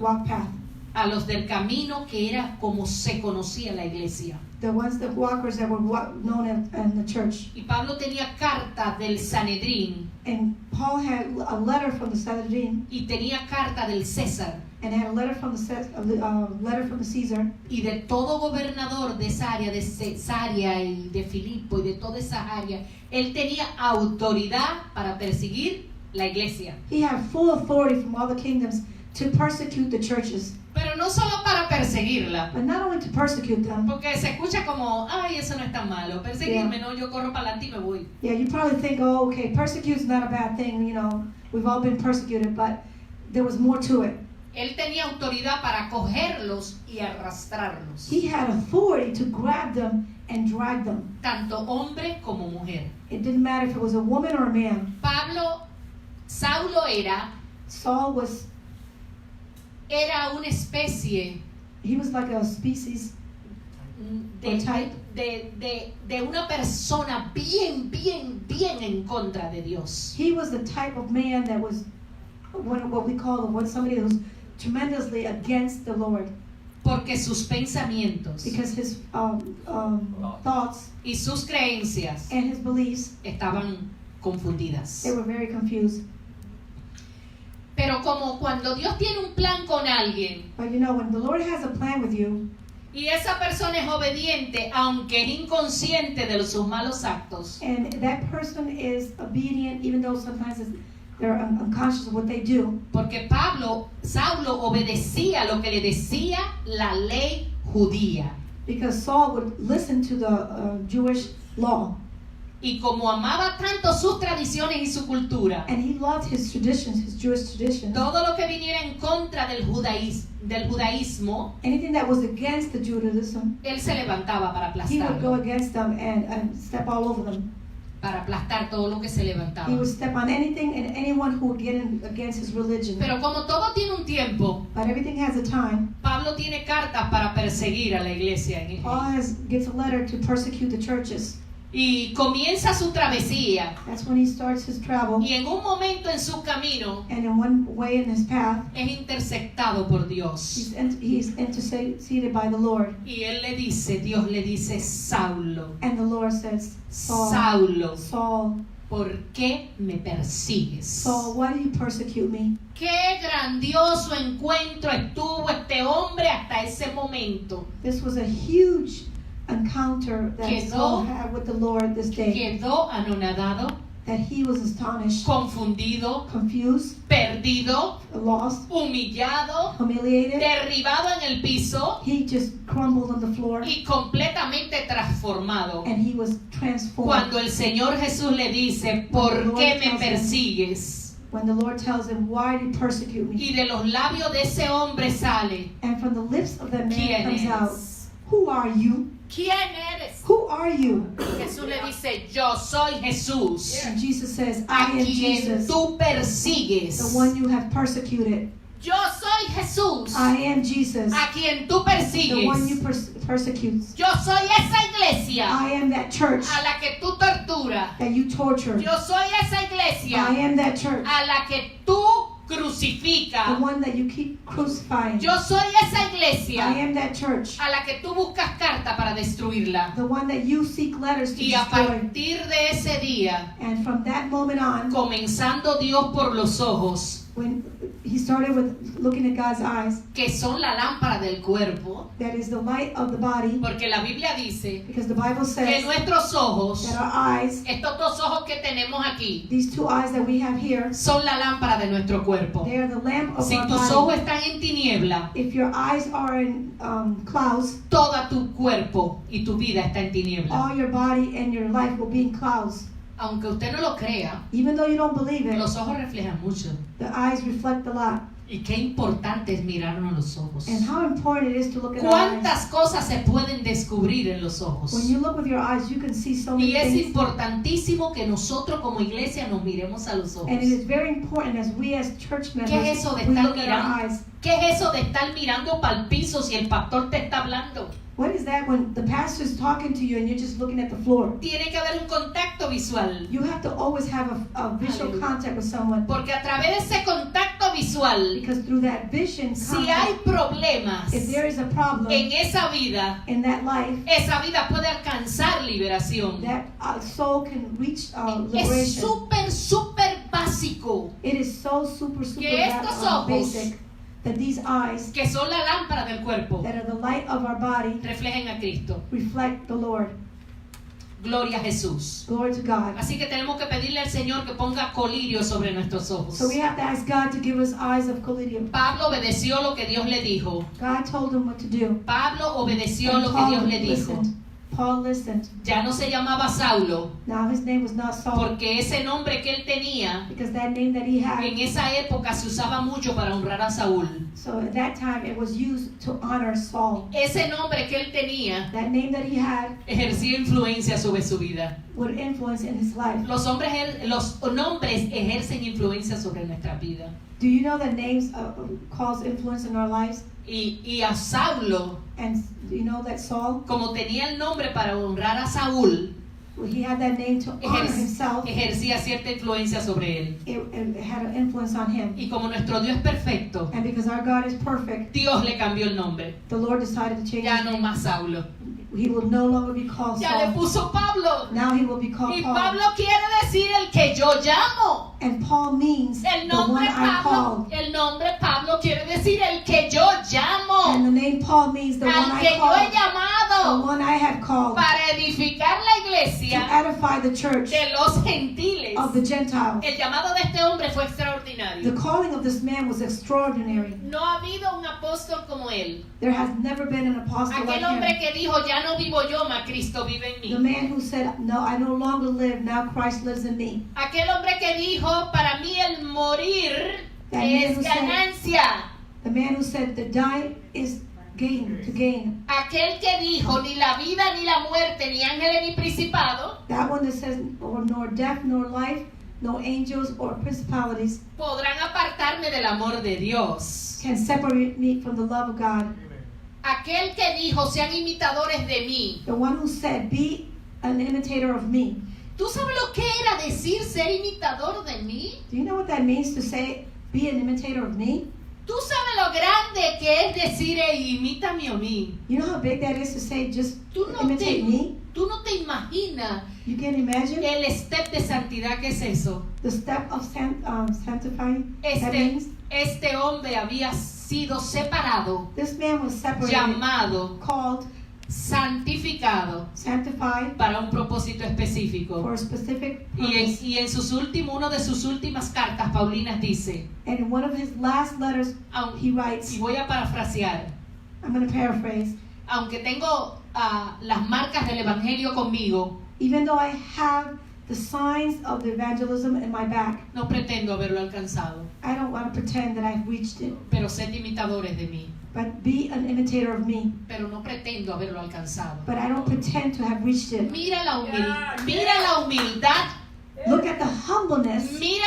Speaker 1: walk path.
Speaker 2: A los del camino, que era como se conocía la iglesia.
Speaker 1: The walkers that were known in the church.
Speaker 2: Y Pablo tenía carta del Sanedrín
Speaker 1: And Paul had a letter from the Sanhedrin
Speaker 2: y tenía carta del César
Speaker 1: and had a letter from the Caesar.
Speaker 2: y de todo gobernador de esa área, de Cesarea y de Filipo y de toda esa área. Él tenía autoridad para perseguir la iglesia.
Speaker 1: He had full authority from all the kingdoms to persecute the churches.
Speaker 2: Pero no solo para perseguirla,
Speaker 1: But not only to persecute them.
Speaker 2: porque se escucha como, ay, eso no es tan malo, perseguirme, no, yo corro para adelante y me voy.
Speaker 1: Yeah, you probably think, oh, okay, persecution's not a bad thing, you know, we've all been persecuted, but there was more to it.
Speaker 2: Él tenía autoridad para cogerlos y arrastrarlos,
Speaker 1: He had authority to grab them and drag them.
Speaker 2: tanto hombre como mujer.
Speaker 1: It didn't matter if it was a woman or a man.
Speaker 2: Saulo
Speaker 1: Saul
Speaker 2: era una especie
Speaker 1: he was like a species
Speaker 2: de una persona bien en contra de Dios.
Speaker 1: He was the type of man that was what we call somebody that was tremendously against the Lord,
Speaker 2: Porque sus pensamientos
Speaker 1: because his thoughts
Speaker 2: y sus creencias
Speaker 1: and his beliefs,
Speaker 2: estaban confundidas.
Speaker 1: they were very confused.
Speaker 2: Pero como cuando Dios tiene un plan con alguien
Speaker 1: But you know, when the Lord has a plan with you,
Speaker 2: y esa persona es obediente, aunque es inconsciente de sus malos actos,
Speaker 1: and that person is obedient, even though sometimes they're unconscious of what they do.
Speaker 2: porque Saulo obedecía lo que le decía la ley judía.
Speaker 1: Because Saul would listen to the Jewish law,
Speaker 2: Y como amaba tanto sus tradiciones y su cultura,
Speaker 1: and he loved his traditions, his Jewish traditions.
Speaker 2: todo lo que viniera en contra del judaísmo,
Speaker 1: Anything that was against the Judaism,
Speaker 2: él se levantaba para
Speaker 1: he would go
Speaker 2: aplastarlo,
Speaker 1: against them and step all over them.
Speaker 2: para aplastar todo lo que se levantaba.
Speaker 1: He would step on anything and anyone who would get in against his religion.
Speaker 2: Pero como todo tiene un tiempo,
Speaker 1: But everything has a time.
Speaker 2: Pablo tiene cartas para perseguir a la iglesia.
Speaker 1: Paul gets a letter to persecute the churches.
Speaker 2: Y comienza su travesía.
Speaker 1: That's when he starts his travel.
Speaker 2: Y en un momento en su camino
Speaker 1: And in one way in his path,
Speaker 2: es interceptado por Dios.
Speaker 1: he's interceded by the Lord.
Speaker 2: Y Dios le dice, Saulo,
Speaker 1: And the Lord says,
Speaker 2: Saulo,
Speaker 1: Saul,
Speaker 2: ¿por qué me persigues?
Speaker 1: Saul, why do you persecute me?
Speaker 2: Qué grandioso encuentro estuvo este hombre hasta ese momento.
Speaker 1: This was a huge encounter that Saul had with the Lord this day.
Speaker 2: Quedó anonadado,
Speaker 1: That he was astonished,
Speaker 2: confundido,
Speaker 1: confused,
Speaker 2: perdido,
Speaker 1: lost,
Speaker 2: humillado,
Speaker 1: humiliated.
Speaker 2: derribado en el piso
Speaker 1: He just crumbled on the floor
Speaker 2: y completamente transformado.
Speaker 1: and he was transformed.
Speaker 2: Cuando el Señor Jesús le dice, ¿por qué me persigues?
Speaker 1: When the Lord tells him, why do you persecute me?
Speaker 2: Y de los labios de ese hombre sale,
Speaker 1: And from the lips of that man
Speaker 2: ¿quién
Speaker 1: comes out,
Speaker 2: eres?
Speaker 1: who are you?
Speaker 2: ¿Quién eres?
Speaker 1: Who are you?
Speaker 2: Jesús le dice, yo soy Jesús,
Speaker 1: And Jesus says,
Speaker 2: a
Speaker 1: I am
Speaker 2: quien
Speaker 1: Jesus,
Speaker 2: tú persigues.
Speaker 1: the one you have persecuted.
Speaker 2: Yo soy Jesús,
Speaker 1: I am Jesus,
Speaker 2: a quien tú
Speaker 1: the one you
Speaker 2: persigues.
Speaker 1: persecute.
Speaker 2: Yo soy esa iglesia
Speaker 1: I am that church
Speaker 2: a la que tú torturas.
Speaker 1: that you torture.
Speaker 2: Yo soy esa
Speaker 1: I
Speaker 2: iglesia
Speaker 1: am that church,
Speaker 2: a la que tú
Speaker 1: the
Speaker 2: crucificas.
Speaker 1: one that you keep crucifying.
Speaker 2: Yo soy esa
Speaker 1: I
Speaker 2: iglesia
Speaker 1: am that church,
Speaker 2: a la que tú buscas carta para destruirla.
Speaker 1: the one that you seek letters to
Speaker 2: Y a
Speaker 1: destroy.
Speaker 2: partir de ese día,
Speaker 1: And from that moment on,
Speaker 2: comenzando Dios por los ojos,
Speaker 1: when he started with looking at God's eyes,
Speaker 2: que son la lámpara del cuerpo,
Speaker 1: that is the light of the body,
Speaker 2: porque la Biblia dice
Speaker 1: because the Bible
Speaker 2: que
Speaker 1: says
Speaker 2: nuestros ojos,
Speaker 1: that our eyes,
Speaker 2: estos dos ojos que tenemos aquí,
Speaker 1: these two eyes that we have here,
Speaker 2: son la lámpara de nuestro cuerpo.
Speaker 1: they are the lamp of
Speaker 2: Si
Speaker 1: our
Speaker 2: tus ojos
Speaker 1: body.
Speaker 2: están en tiniebla,
Speaker 1: If your eyes are in clouds,
Speaker 2: todo tu cuerpo y tu vida está en tiniebla.
Speaker 1: all your body and your life will be in clouds.
Speaker 2: Aunque usted no lo crea,
Speaker 1: Even though you don't believe it,
Speaker 2: los ojos reflejan mucho.
Speaker 1: the eyes reflect a lot.
Speaker 2: Y qué importante es mirarnos a los ojos.
Speaker 1: And how important it is to look at our eyes.
Speaker 2: ¿Cuántas cosas se pueden descubrir en los ojos?
Speaker 1: When you look with your eyes, you can see so many
Speaker 2: Y es
Speaker 1: things.
Speaker 2: importantísimo que nosotros como iglesia nos miremos a los ojos.
Speaker 1: And it is very important as we as church members,
Speaker 2: ¿Qué es eso de
Speaker 1: we
Speaker 2: estar
Speaker 1: look at our
Speaker 2: mirando?
Speaker 1: eyes.
Speaker 2: ¿Qué es eso de estar mirando para el piso si el pastor te está hablando?
Speaker 1: What is that when the pastor is talking to you and you're just looking at the floor?
Speaker 2: Tiene que haber un contacto visual.
Speaker 1: You have to always have a visual
Speaker 2: Hallelujah.
Speaker 1: contact with someone,
Speaker 2: Porque a través de ese contacto visual,
Speaker 1: because through that vision
Speaker 2: si hay
Speaker 1: contact,
Speaker 2: problemas
Speaker 1: if there is a problem
Speaker 2: en esa vida,
Speaker 1: in that life,
Speaker 2: esa vida puede alcanzar liberación.
Speaker 1: that soul can reach
Speaker 2: Es
Speaker 1: liberation.
Speaker 2: súper básico
Speaker 1: It is so super
Speaker 2: que estos ojos,
Speaker 1: basic that these eyes
Speaker 2: que son la lámpara del cuerpo,
Speaker 1: that are the light of our body
Speaker 2: reflejen a Cristo.
Speaker 1: reflect the Lord.
Speaker 2: Gloria a Jesús.
Speaker 1: Glory to God.
Speaker 2: Así que tenemos que pedirle al Señor que ponga colirio sobre nuestros ojos.
Speaker 1: So we have to ask God to give us eyes of collidium.
Speaker 2: Pablo obedeció lo que Dios le dijo.
Speaker 1: God told him what to do.
Speaker 2: Pablo obedeció
Speaker 1: And
Speaker 2: lo que
Speaker 1: Paul
Speaker 2: Dios le dijo.
Speaker 1: listened. Paul listened.
Speaker 2: Ya no se llamaba Saulo,
Speaker 1: Now his name was not Saul,
Speaker 2: porque ese nombre que él tenía
Speaker 1: because that name that he had,
Speaker 2: en esa época se usaba mucho para honrar a Saúl.
Speaker 1: so at that time it was used to honor Saul.
Speaker 2: Ese nombre que él tenía
Speaker 1: That name that he had
Speaker 2: ejercía influencia sobre su vida.
Speaker 1: would influence in his life.
Speaker 2: Los nombres ejercen influencia sobre nuestra vida.
Speaker 1: Do you know that names cause influence in our lives?
Speaker 2: Y a Saulo,
Speaker 1: And do you know that Saul,
Speaker 2: como tenía el nombre para honrar a Saúl,
Speaker 1: he had that name to honor himself.
Speaker 2: ejercía cierta influencia sobre él.
Speaker 1: It had an influence on him.
Speaker 2: Y como nuestro Dios es perfecto,
Speaker 1: And because our God is perfect,
Speaker 2: Dios le cambió el nombre.
Speaker 1: the Lord decided to change
Speaker 2: Ya
Speaker 1: his
Speaker 2: no
Speaker 1: name.
Speaker 2: más Saulo.
Speaker 1: He will no longer be called
Speaker 2: Ya le
Speaker 1: Saul.
Speaker 2: puso Pablo.
Speaker 1: Now he will be called
Speaker 2: Y
Speaker 1: Paul.
Speaker 2: Pablo quiere decir el que yo llamo.
Speaker 1: And Paul means
Speaker 2: El
Speaker 1: the one
Speaker 2: nombre
Speaker 1: I
Speaker 2: Pablo,
Speaker 1: called.
Speaker 2: el nombre Pablo quiere decir el que yo llamo.
Speaker 1: And the name Paul means the one
Speaker 2: Al
Speaker 1: I
Speaker 2: que yo he
Speaker 1: called. The
Speaker 2: llamado
Speaker 1: one I have called
Speaker 2: para edificar la
Speaker 1: to
Speaker 2: iglesia
Speaker 1: edify the church
Speaker 2: de los gentiles.
Speaker 1: of the Gentiles.
Speaker 2: El llamado de este hombre fue
Speaker 1: The
Speaker 2: extraordinario.
Speaker 1: calling of this man was extraordinary.
Speaker 2: No ha habido un apóstol como él.
Speaker 1: There has never been an apostle like
Speaker 2: Aquel hombre
Speaker 1: him.
Speaker 2: que dijo, ya no vivo yo, mas Cristo vive en
Speaker 1: The
Speaker 2: mí.
Speaker 1: man who said, no, I no longer live, now Christ lives in me.
Speaker 2: Aquel hombre que dijo, para mí el morir
Speaker 1: That man
Speaker 2: es
Speaker 1: who said-
Speaker 2: ganancia.
Speaker 1: The man who said the die is gain, to gain.
Speaker 2: Aquel que dijo, ni la vida, ni la muerte, ni ángeles, ni principado,
Speaker 1: That one that says, or nor death, nor life, no angels or principalities
Speaker 2: podrán apartarme del amor de Dios.
Speaker 1: can separate me from the love of God.
Speaker 2: Aquel que dijo, sean imitadores de mí.
Speaker 1: The one who said, be an imitator of me.
Speaker 2: ¿Tú sabes lo que era decir ser imitador de mí?
Speaker 1: Do you know what that means to say, be an imitator of me?
Speaker 2: ¿Tú sabes lo grande que es decir, imítame a mí?
Speaker 1: You know how big that is to say, just
Speaker 2: Tú no
Speaker 1: imitate me?
Speaker 2: tú no te imaginas
Speaker 1: You can imagine
Speaker 2: el step de santidad que es eso.
Speaker 1: the step of sanctifying. That means
Speaker 2: Este hombre había sido separado,
Speaker 1: this man was separated,
Speaker 2: llamado,
Speaker 1: called,
Speaker 2: santificado
Speaker 1: sanctified
Speaker 2: para un propósito específico.
Speaker 1: for a specific
Speaker 2: Y
Speaker 1: purpose.
Speaker 2: en una de sus últimas cartas, Paulinas dice,
Speaker 1: And in one of his last letters,
Speaker 2: aun-
Speaker 1: he writes,
Speaker 2: y voy a parafrasear,
Speaker 1: I'm going to paraphrase,
Speaker 2: aunque tengo las marcas del evangelio conmigo,
Speaker 1: even though I have the signs of the evangelism in my back,
Speaker 2: no pretendo haberlo alcanzado,
Speaker 1: I don't want to pretend that I've reached it,
Speaker 2: pero sed imitadores de mí,
Speaker 1: but be an imitator of me.
Speaker 2: pero no pretendo haberlo alcanzado.
Speaker 1: But I don't pretend to have reached it.
Speaker 2: Mira la humildad,
Speaker 1: Look at the humbleness
Speaker 2: mira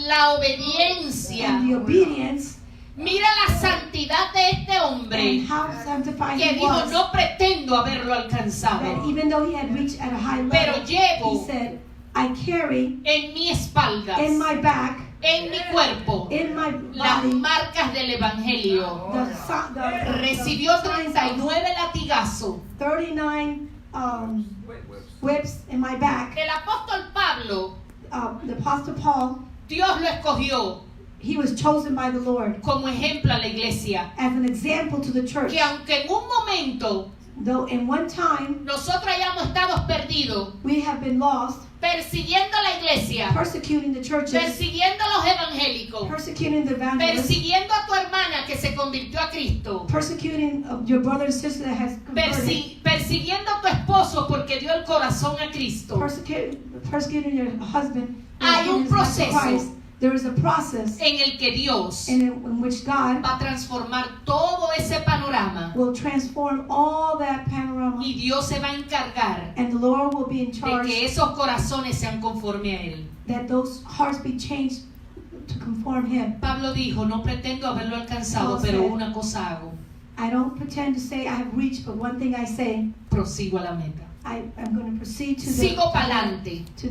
Speaker 2: la obediencia,
Speaker 1: and the obedience
Speaker 2: mira la santidad de este
Speaker 1: and
Speaker 2: hombre
Speaker 1: how sanctified
Speaker 2: que
Speaker 1: he
Speaker 2: dijo,
Speaker 1: was.
Speaker 2: no pretendo haberlo
Speaker 1: That
Speaker 2: alcanzado,
Speaker 1: even though he had reached at a high
Speaker 2: pero
Speaker 1: level, he
Speaker 2: llevo
Speaker 1: said, I carry
Speaker 2: en mi espalda,
Speaker 1: in my back,
Speaker 2: en mi cuerpo,
Speaker 1: in my
Speaker 2: las
Speaker 1: body,
Speaker 2: marcas del evangelio.
Speaker 1: the
Speaker 2: Recibió
Speaker 1: signs of
Speaker 2: 39 latigazos.
Speaker 1: 39 whips in my back.
Speaker 2: El apóstol Pablo,
Speaker 1: The Apostle Paul,
Speaker 2: Dios lo escogió
Speaker 1: he was chosen by the Lord
Speaker 2: como ejemplo a la iglesia,
Speaker 1: as an example to the church.
Speaker 2: que aunque en un momento
Speaker 1: Though in one time
Speaker 2: nosotros hayamos estado perdidos,
Speaker 1: we have been lost,
Speaker 2: persiguiendo a la iglesia,
Speaker 1: persecuting the churches,
Speaker 2: persiguiendo a los evangélicos,
Speaker 1: persecuting the evangelists,
Speaker 2: persiguiendo a tu hermana que se convirtió a Cristo,
Speaker 1: persecuting your brother and sister that has converted,
Speaker 2: persiguiendo a tu esposo porque dio el corazón a Cristo.
Speaker 1: persecuting your husband.
Speaker 2: Hay un
Speaker 1: and his life to
Speaker 2: proceso.
Speaker 1: Christ. there is a process
Speaker 2: en el que Dios
Speaker 1: in which God
Speaker 2: va a transformar todo ese panorama
Speaker 1: will transform all that panorama,
Speaker 2: y Dios se va a encargar
Speaker 1: and the Lord will be in
Speaker 2: de
Speaker 1: charge
Speaker 2: que esos corazones sean conforme a Él.
Speaker 1: that those hearts be changed to conform Him.
Speaker 2: Pablo dijo, no pretendo haberlo alcanzado,
Speaker 1: Paul
Speaker 2: pero
Speaker 1: said,
Speaker 2: una cosa hago,
Speaker 1: I don't pretend to say I have reached, but one thing I say,
Speaker 2: prosigo a la meta.
Speaker 1: I'm going to proceed to
Speaker 2: Sigo pa'lante,
Speaker 1: the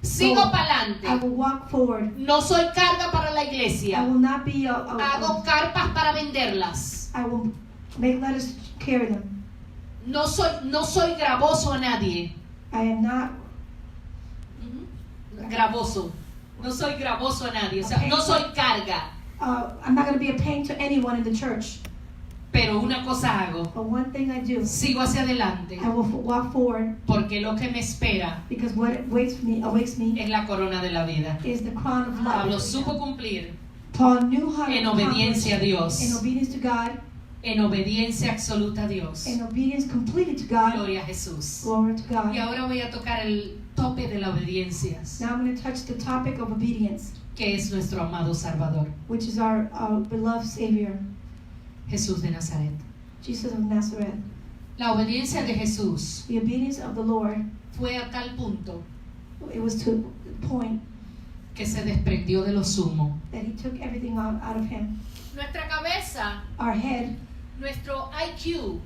Speaker 2: sigo
Speaker 1: goal. I
Speaker 2: pa'lante.
Speaker 1: will walk forward.
Speaker 2: No soy carga para la
Speaker 1: I
Speaker 2: iglesia.
Speaker 1: will not be
Speaker 2: Hago carpas para venderlas.
Speaker 1: I will make letters carry them.
Speaker 2: No soy gravoso a nadie.
Speaker 1: I am not
Speaker 2: Gravoso. No soy gravoso a nadie. O sea, no soy carga.
Speaker 1: I'm not going to be a pain to anyone in the church.
Speaker 2: Pero una cosa hago.
Speaker 1: But one thing I do,
Speaker 2: Sigo hacia adelante.
Speaker 1: I will walk forward
Speaker 2: Porque lo que me espera
Speaker 1: because what awaits me
Speaker 2: es la corona de la vida.
Speaker 1: is the crown of
Speaker 2: Pablo
Speaker 1: life.
Speaker 2: supo cumplir
Speaker 1: Paul knew how to
Speaker 2: en
Speaker 1: accomplish
Speaker 2: obediencia a Dios.
Speaker 1: in obedience to God,
Speaker 2: En obediencia absoluta a Dios.
Speaker 1: in obedience completely to God.
Speaker 2: Gloria a Jesús.
Speaker 1: Glory to God.
Speaker 2: Y ahora voy a tocar el tope de la obediencia,
Speaker 1: Now I'm going to touch the topic of obedience,
Speaker 2: que es nuestro amado Salvador,
Speaker 1: which is our beloved Savior,
Speaker 2: Jesús de Nazaret.
Speaker 1: Jesus of Nazareth.
Speaker 2: La obediencia de Jesús
Speaker 1: The obedience of the Lord,
Speaker 2: fue a tal punto
Speaker 1: it was to the point
Speaker 2: que se desprendió de lo sumo.
Speaker 1: that He took everything out of Him.
Speaker 2: Nuestra cabeza,
Speaker 1: Our head,
Speaker 2: nuestro IQ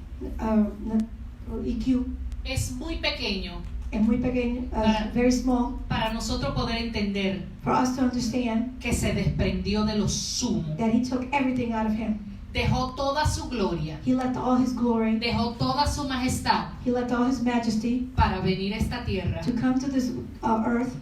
Speaker 1: EQ,
Speaker 2: es muy pequeño
Speaker 1: and muy pequeño, very small,
Speaker 2: para nosotros poder entender
Speaker 1: for us to understand
Speaker 2: que se desprendió de lo sumo.
Speaker 1: that He took everything out of Him.
Speaker 2: Dejó toda su gloria,
Speaker 1: He left all His glory,
Speaker 2: dejó toda su majestad
Speaker 1: He left all His majesty
Speaker 2: para venir a esta tierra
Speaker 1: to come to this earth,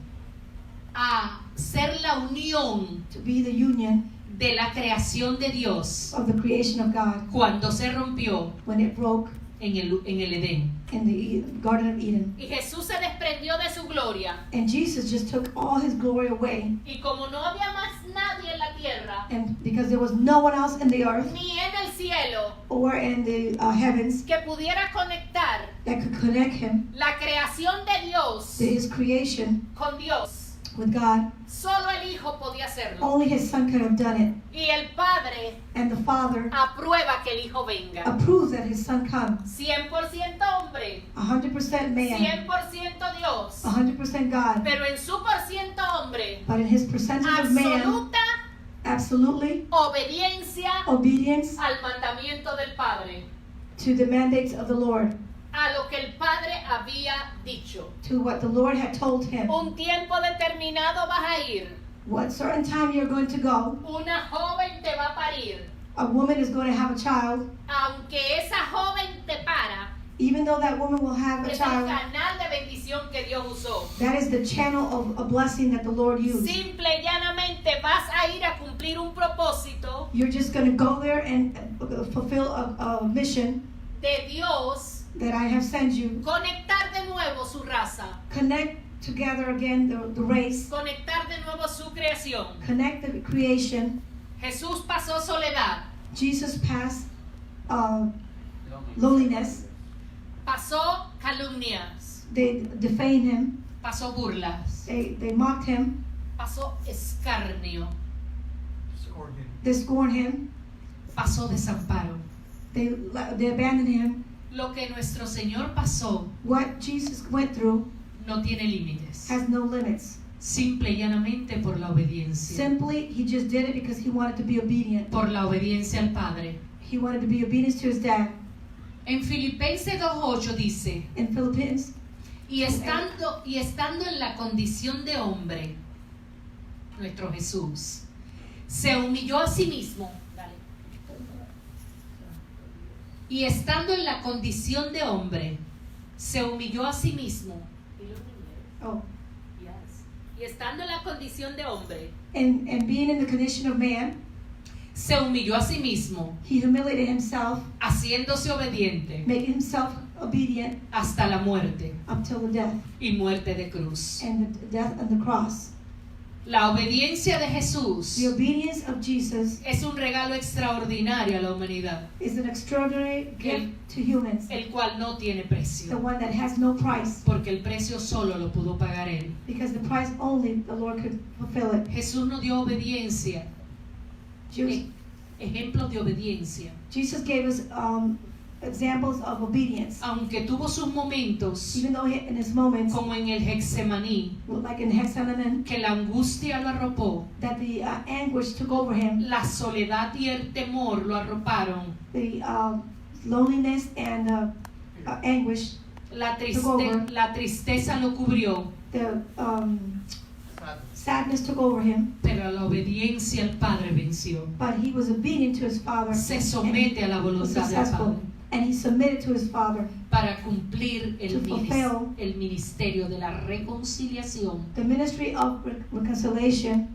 Speaker 2: a ser la unión
Speaker 1: to be the union
Speaker 2: de la creación de Dios
Speaker 1: of the creation of God
Speaker 2: cuando se rompió
Speaker 1: when it broke
Speaker 2: en el Edén.
Speaker 1: in the Garden of Eden.
Speaker 2: Y Jesús se desprendió de su gloria.
Speaker 1: And Jesus just took all His glory away,
Speaker 2: Y como no había más nadie en la tierra,
Speaker 1: and because there was no one else in the earth
Speaker 2: ni en el cielo,
Speaker 1: or in the heavens
Speaker 2: que pudiera conectar
Speaker 1: that could connect Him
Speaker 2: la creación de Dios
Speaker 1: to His creation
Speaker 2: con Dios,
Speaker 1: with God,
Speaker 2: solo el Hijo podía hacerlo.
Speaker 1: only His Son could have done it.
Speaker 2: Y el Padre
Speaker 1: And the Father
Speaker 2: aprueba que el Hijo venga.
Speaker 1: approves that His Son come.
Speaker 2: 100% hombre,
Speaker 1: 100% man,
Speaker 2: 100% Dios,
Speaker 1: 100% God,
Speaker 2: pero en su por ciento hombre,
Speaker 1: but in His percentage of man,
Speaker 2: absoluta
Speaker 1: absolutely
Speaker 2: obediencia
Speaker 1: obedience
Speaker 2: al mandamiento del Padre,
Speaker 1: to the mandates of the Lord,
Speaker 2: a lo que el Padre había dicho.
Speaker 1: to what the Lord had told him.
Speaker 2: Un tiempo determinado vas a ir,
Speaker 1: What certain time you're going to go,
Speaker 2: una joven te va a parir,
Speaker 1: a woman is going to have a child.
Speaker 2: aunque esa joven te para,
Speaker 1: Even though that woman will have a
Speaker 2: es el
Speaker 1: child,
Speaker 2: canal de bendición que Dios usó.
Speaker 1: that is the channel of a blessing that the Lord used.
Speaker 2: Simple y llanamente vas a ir a cumplir un propósito
Speaker 1: You're just going to go there and fulfill a mission
Speaker 2: de Dios,
Speaker 1: that I have sent you.
Speaker 2: conectar de nuevo su raza,
Speaker 1: Connect together again the race.
Speaker 2: conectar de nuevo su creación.
Speaker 1: Connect the creation.
Speaker 2: Jesús pasó soledad,
Speaker 1: Jesus passed loneliness.
Speaker 2: pasó calumnias,
Speaker 1: They defamed him.
Speaker 2: pasó burlas,
Speaker 1: They mocked him.
Speaker 2: pasó escarnio,
Speaker 3: Scorn him.
Speaker 1: They scorned him.
Speaker 2: pasó desamparo.
Speaker 1: They abandoned him.
Speaker 2: Lo que nuestro Señor pasó
Speaker 1: What Jesus went through
Speaker 2: no tiene límites,
Speaker 1: has no limits.
Speaker 2: simple y llanamente por la obediencia,
Speaker 1: Simply, he just did it because he wanted to be obedient.
Speaker 2: por la obediencia al Padre.
Speaker 1: He wanted to be obedient to his dad.
Speaker 2: En Filipenses 2:8 dice,
Speaker 1: In Philippines,
Speaker 2: y estando en la condición de hombre, nuestro Jesús se humilló a sí mismo. Y estando en la condición de hombre, se humilló a sí mismo.
Speaker 1: oh,
Speaker 2: Y estando en la condición de hombre,
Speaker 1: and being in the condition of man,
Speaker 2: se humilló a sí mismo,
Speaker 1: he humiliated himself,
Speaker 2: haciéndose obediente
Speaker 1: making himself obedient
Speaker 2: hasta la muerte
Speaker 1: up till the death
Speaker 2: y muerte de cruz.
Speaker 1: and the death on the cross.
Speaker 2: La obediencia de Jesús
Speaker 1: The obedience of Jesus
Speaker 2: es un regalo extraordinario a la humanidad,
Speaker 1: is an extraordinary gift to humans,
Speaker 2: el cual no tiene
Speaker 1: the
Speaker 2: precio,
Speaker 1: one that has no price,
Speaker 2: porque el precio solo lo pudo pagar Él.
Speaker 1: because the price only the Lord could fulfill it.
Speaker 2: Jesús nos dio obediencia, ejemplos de obediencia.
Speaker 1: Jesus gave us examples of obedience.
Speaker 2: Aunque tuvo sus momentos,
Speaker 1: Even though in his moments,
Speaker 2: como en el Getsemaní,
Speaker 1: like in Hexamanin,
Speaker 2: que la angustia lo arropó,
Speaker 1: that the anguish took over him,
Speaker 2: la soledad y el temor lo arroparon,
Speaker 1: the loneliness and anguish,
Speaker 2: la
Speaker 1: over.
Speaker 2: tristeza lo cubrió,
Speaker 1: the sadness took over him,
Speaker 2: pero la obediencia al Padre venció.
Speaker 1: but he was obedient to his Father
Speaker 2: Se somete a la
Speaker 1: and was
Speaker 2: voluntad del
Speaker 1: successful,
Speaker 2: Padre
Speaker 1: and he submitted to his Father.
Speaker 2: para cumplir
Speaker 1: To fulfill
Speaker 2: el ministerio de la reconciliación
Speaker 1: The ministry of reconciliation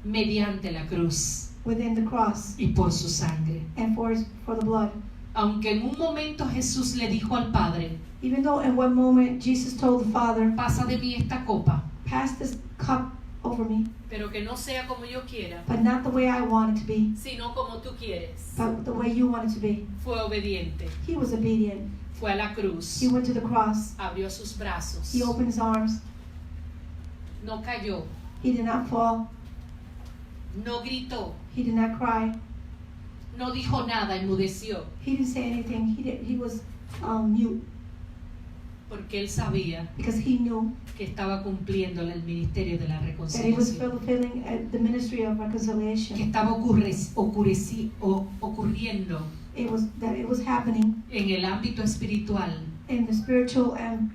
Speaker 2: mediante la cruz
Speaker 1: within the cross
Speaker 2: y por su sangre.
Speaker 1: and for the blood.
Speaker 2: Aunque en un momento Jesús le dijo al Padre,
Speaker 1: Even though in one moment Jesus told the Father,
Speaker 2: pasa de mí esta copa,
Speaker 1: pass this cup over me,
Speaker 2: pero que no sea como yo quiera,
Speaker 1: but not the way I want it to be,
Speaker 2: sino como tú quieres.
Speaker 1: but the way you want it to be.
Speaker 2: Fue obediente,
Speaker 1: He was obedient.
Speaker 2: fue a la cruz,
Speaker 1: He went to the cross.
Speaker 2: abrió sus brazos,
Speaker 1: He opened his arms.
Speaker 2: no cayó,
Speaker 1: He did not fall.
Speaker 2: no gritó,
Speaker 1: He did not cry.
Speaker 2: no dijo nada, enmudeció,
Speaker 1: He didn't say anything. He was mute
Speaker 2: porque él sabía
Speaker 1: because he knew
Speaker 2: que estaba cumpliendo el ministerio de la
Speaker 1: that he was
Speaker 2: reconciliación,
Speaker 1: fulfilling the ministry of
Speaker 2: que
Speaker 1: reconciliation.
Speaker 2: estaba ocurriendo
Speaker 1: It was happening
Speaker 2: en el ámbito espiritual,
Speaker 1: in the spiritual and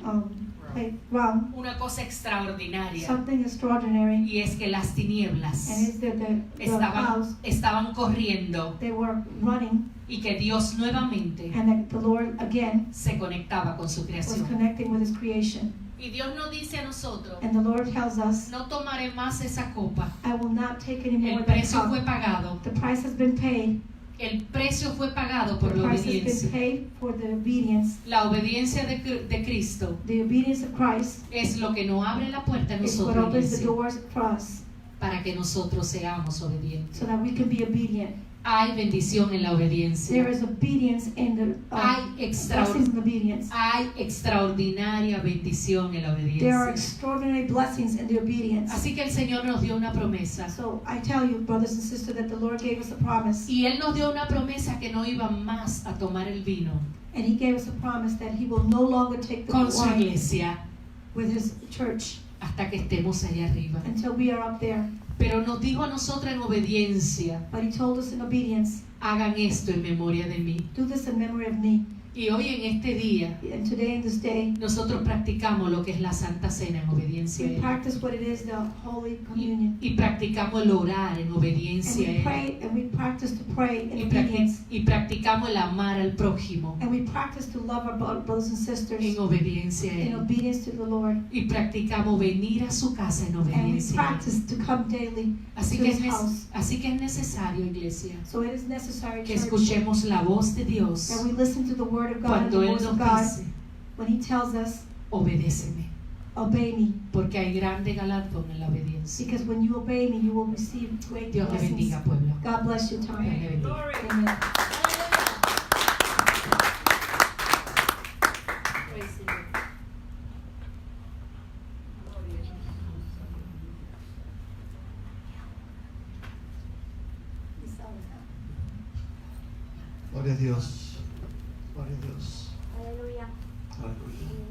Speaker 1: realm,
Speaker 2: una cosa extraordinaria,
Speaker 1: something extraordinary,
Speaker 2: y es que las tinieblas
Speaker 1: and it's the clouds,
Speaker 2: estaban corriendo
Speaker 1: they were running,
Speaker 2: y que Dios nuevamente
Speaker 1: and that the Lord again
Speaker 2: se conectaba con su
Speaker 1: was
Speaker 2: creación.
Speaker 1: connecting with his creation.
Speaker 2: Y Dios nos dice a nosotros,
Speaker 1: And the Lord tells us,
Speaker 2: no tomaré más esa copa,
Speaker 1: I will not take any more
Speaker 2: el
Speaker 1: of that
Speaker 2: precio
Speaker 1: cup.
Speaker 2: fue pagado,
Speaker 1: The price has been paid.
Speaker 2: el precio fue pagado por
Speaker 1: The
Speaker 2: la
Speaker 1: price has been
Speaker 2: obediencia.
Speaker 1: paid for the obedience.
Speaker 2: La obediencia de Cristo
Speaker 1: The obedience of Christ
Speaker 2: es lo que nos abre la puerta a
Speaker 1: is what
Speaker 2: nosotros,
Speaker 1: opens the
Speaker 2: iglesia,
Speaker 1: doors for us
Speaker 2: para que nosotros seamos obedientes.
Speaker 1: so that we can be obedient.
Speaker 2: Hay bendición en la obediencia.
Speaker 1: There is obedience in the
Speaker 2: Hay
Speaker 1: blessings in obedience.
Speaker 2: Hay extraordinaria bendición en la
Speaker 1: There are
Speaker 2: obediencia.
Speaker 1: extraordinary blessings in the obedience.
Speaker 2: Así que el Señor nos dio una promesa.
Speaker 1: So I tell you, brothers and sisters, that the Lord gave us a promise.
Speaker 2: Y Él nos dio una promesa que no iba más a tomar el vino
Speaker 1: And He gave us a promise that He will no longer take the
Speaker 2: con su
Speaker 1: wine
Speaker 2: iglesia
Speaker 1: with His church
Speaker 2: hasta que estemos allá arriba.
Speaker 1: until we are up there.
Speaker 2: Pero nos dijo a nosotros en obediencia,
Speaker 1: But He told us in obedience,
Speaker 2: hagan esto en memoria de mí.
Speaker 1: do this in memory of me.
Speaker 2: Y hoy en este día
Speaker 1: And today, in this day,
Speaker 2: nosotros practicamos lo que es la Santa Cena en obediencia a
Speaker 1: we
Speaker 2: Él.
Speaker 1: practice what it is, the Holy Communion.
Speaker 2: Y practicamos el orar en
Speaker 1: And
Speaker 2: obediencia
Speaker 1: we
Speaker 2: a Él.
Speaker 1: pray, and we practice to pray in
Speaker 2: Y,
Speaker 1: obedience.
Speaker 2: y practicamos el amar al prójimo
Speaker 1: And we practice to love our brothers and sisters
Speaker 2: en obediencia a
Speaker 1: in
Speaker 2: Él.
Speaker 1: obedience to the Lord.
Speaker 2: Y practicamos venir a su casa en
Speaker 1: And we
Speaker 2: obediencia a Él.
Speaker 1: practice to come daily
Speaker 2: Así
Speaker 1: to
Speaker 2: que,
Speaker 1: His house.
Speaker 2: así que es necesario, iglesia,
Speaker 1: So it is necessary,
Speaker 2: que
Speaker 1: church,
Speaker 2: escuchemos la voz de Dios
Speaker 1: that we listen to the word of God and
Speaker 2: cuando
Speaker 1: the
Speaker 2: Él
Speaker 1: voice
Speaker 2: nos
Speaker 1: of God
Speaker 2: dice,
Speaker 1: when He tells us,
Speaker 2: obedéceme,
Speaker 1: obey me.
Speaker 2: porque hay grande galardón en la obediencia.
Speaker 1: Because when you obey me, you will receive great
Speaker 2: Dios le
Speaker 1: blessings.
Speaker 2: bendiga, pueblo.
Speaker 1: God bless you,
Speaker 2: Dios
Speaker 1: Tommy.
Speaker 2: le bendiga.
Speaker 1: Amen.
Speaker 3: Gloria a Dios. Gloria a Dios.
Speaker 5: Aleluya.
Speaker 3: Aleluya.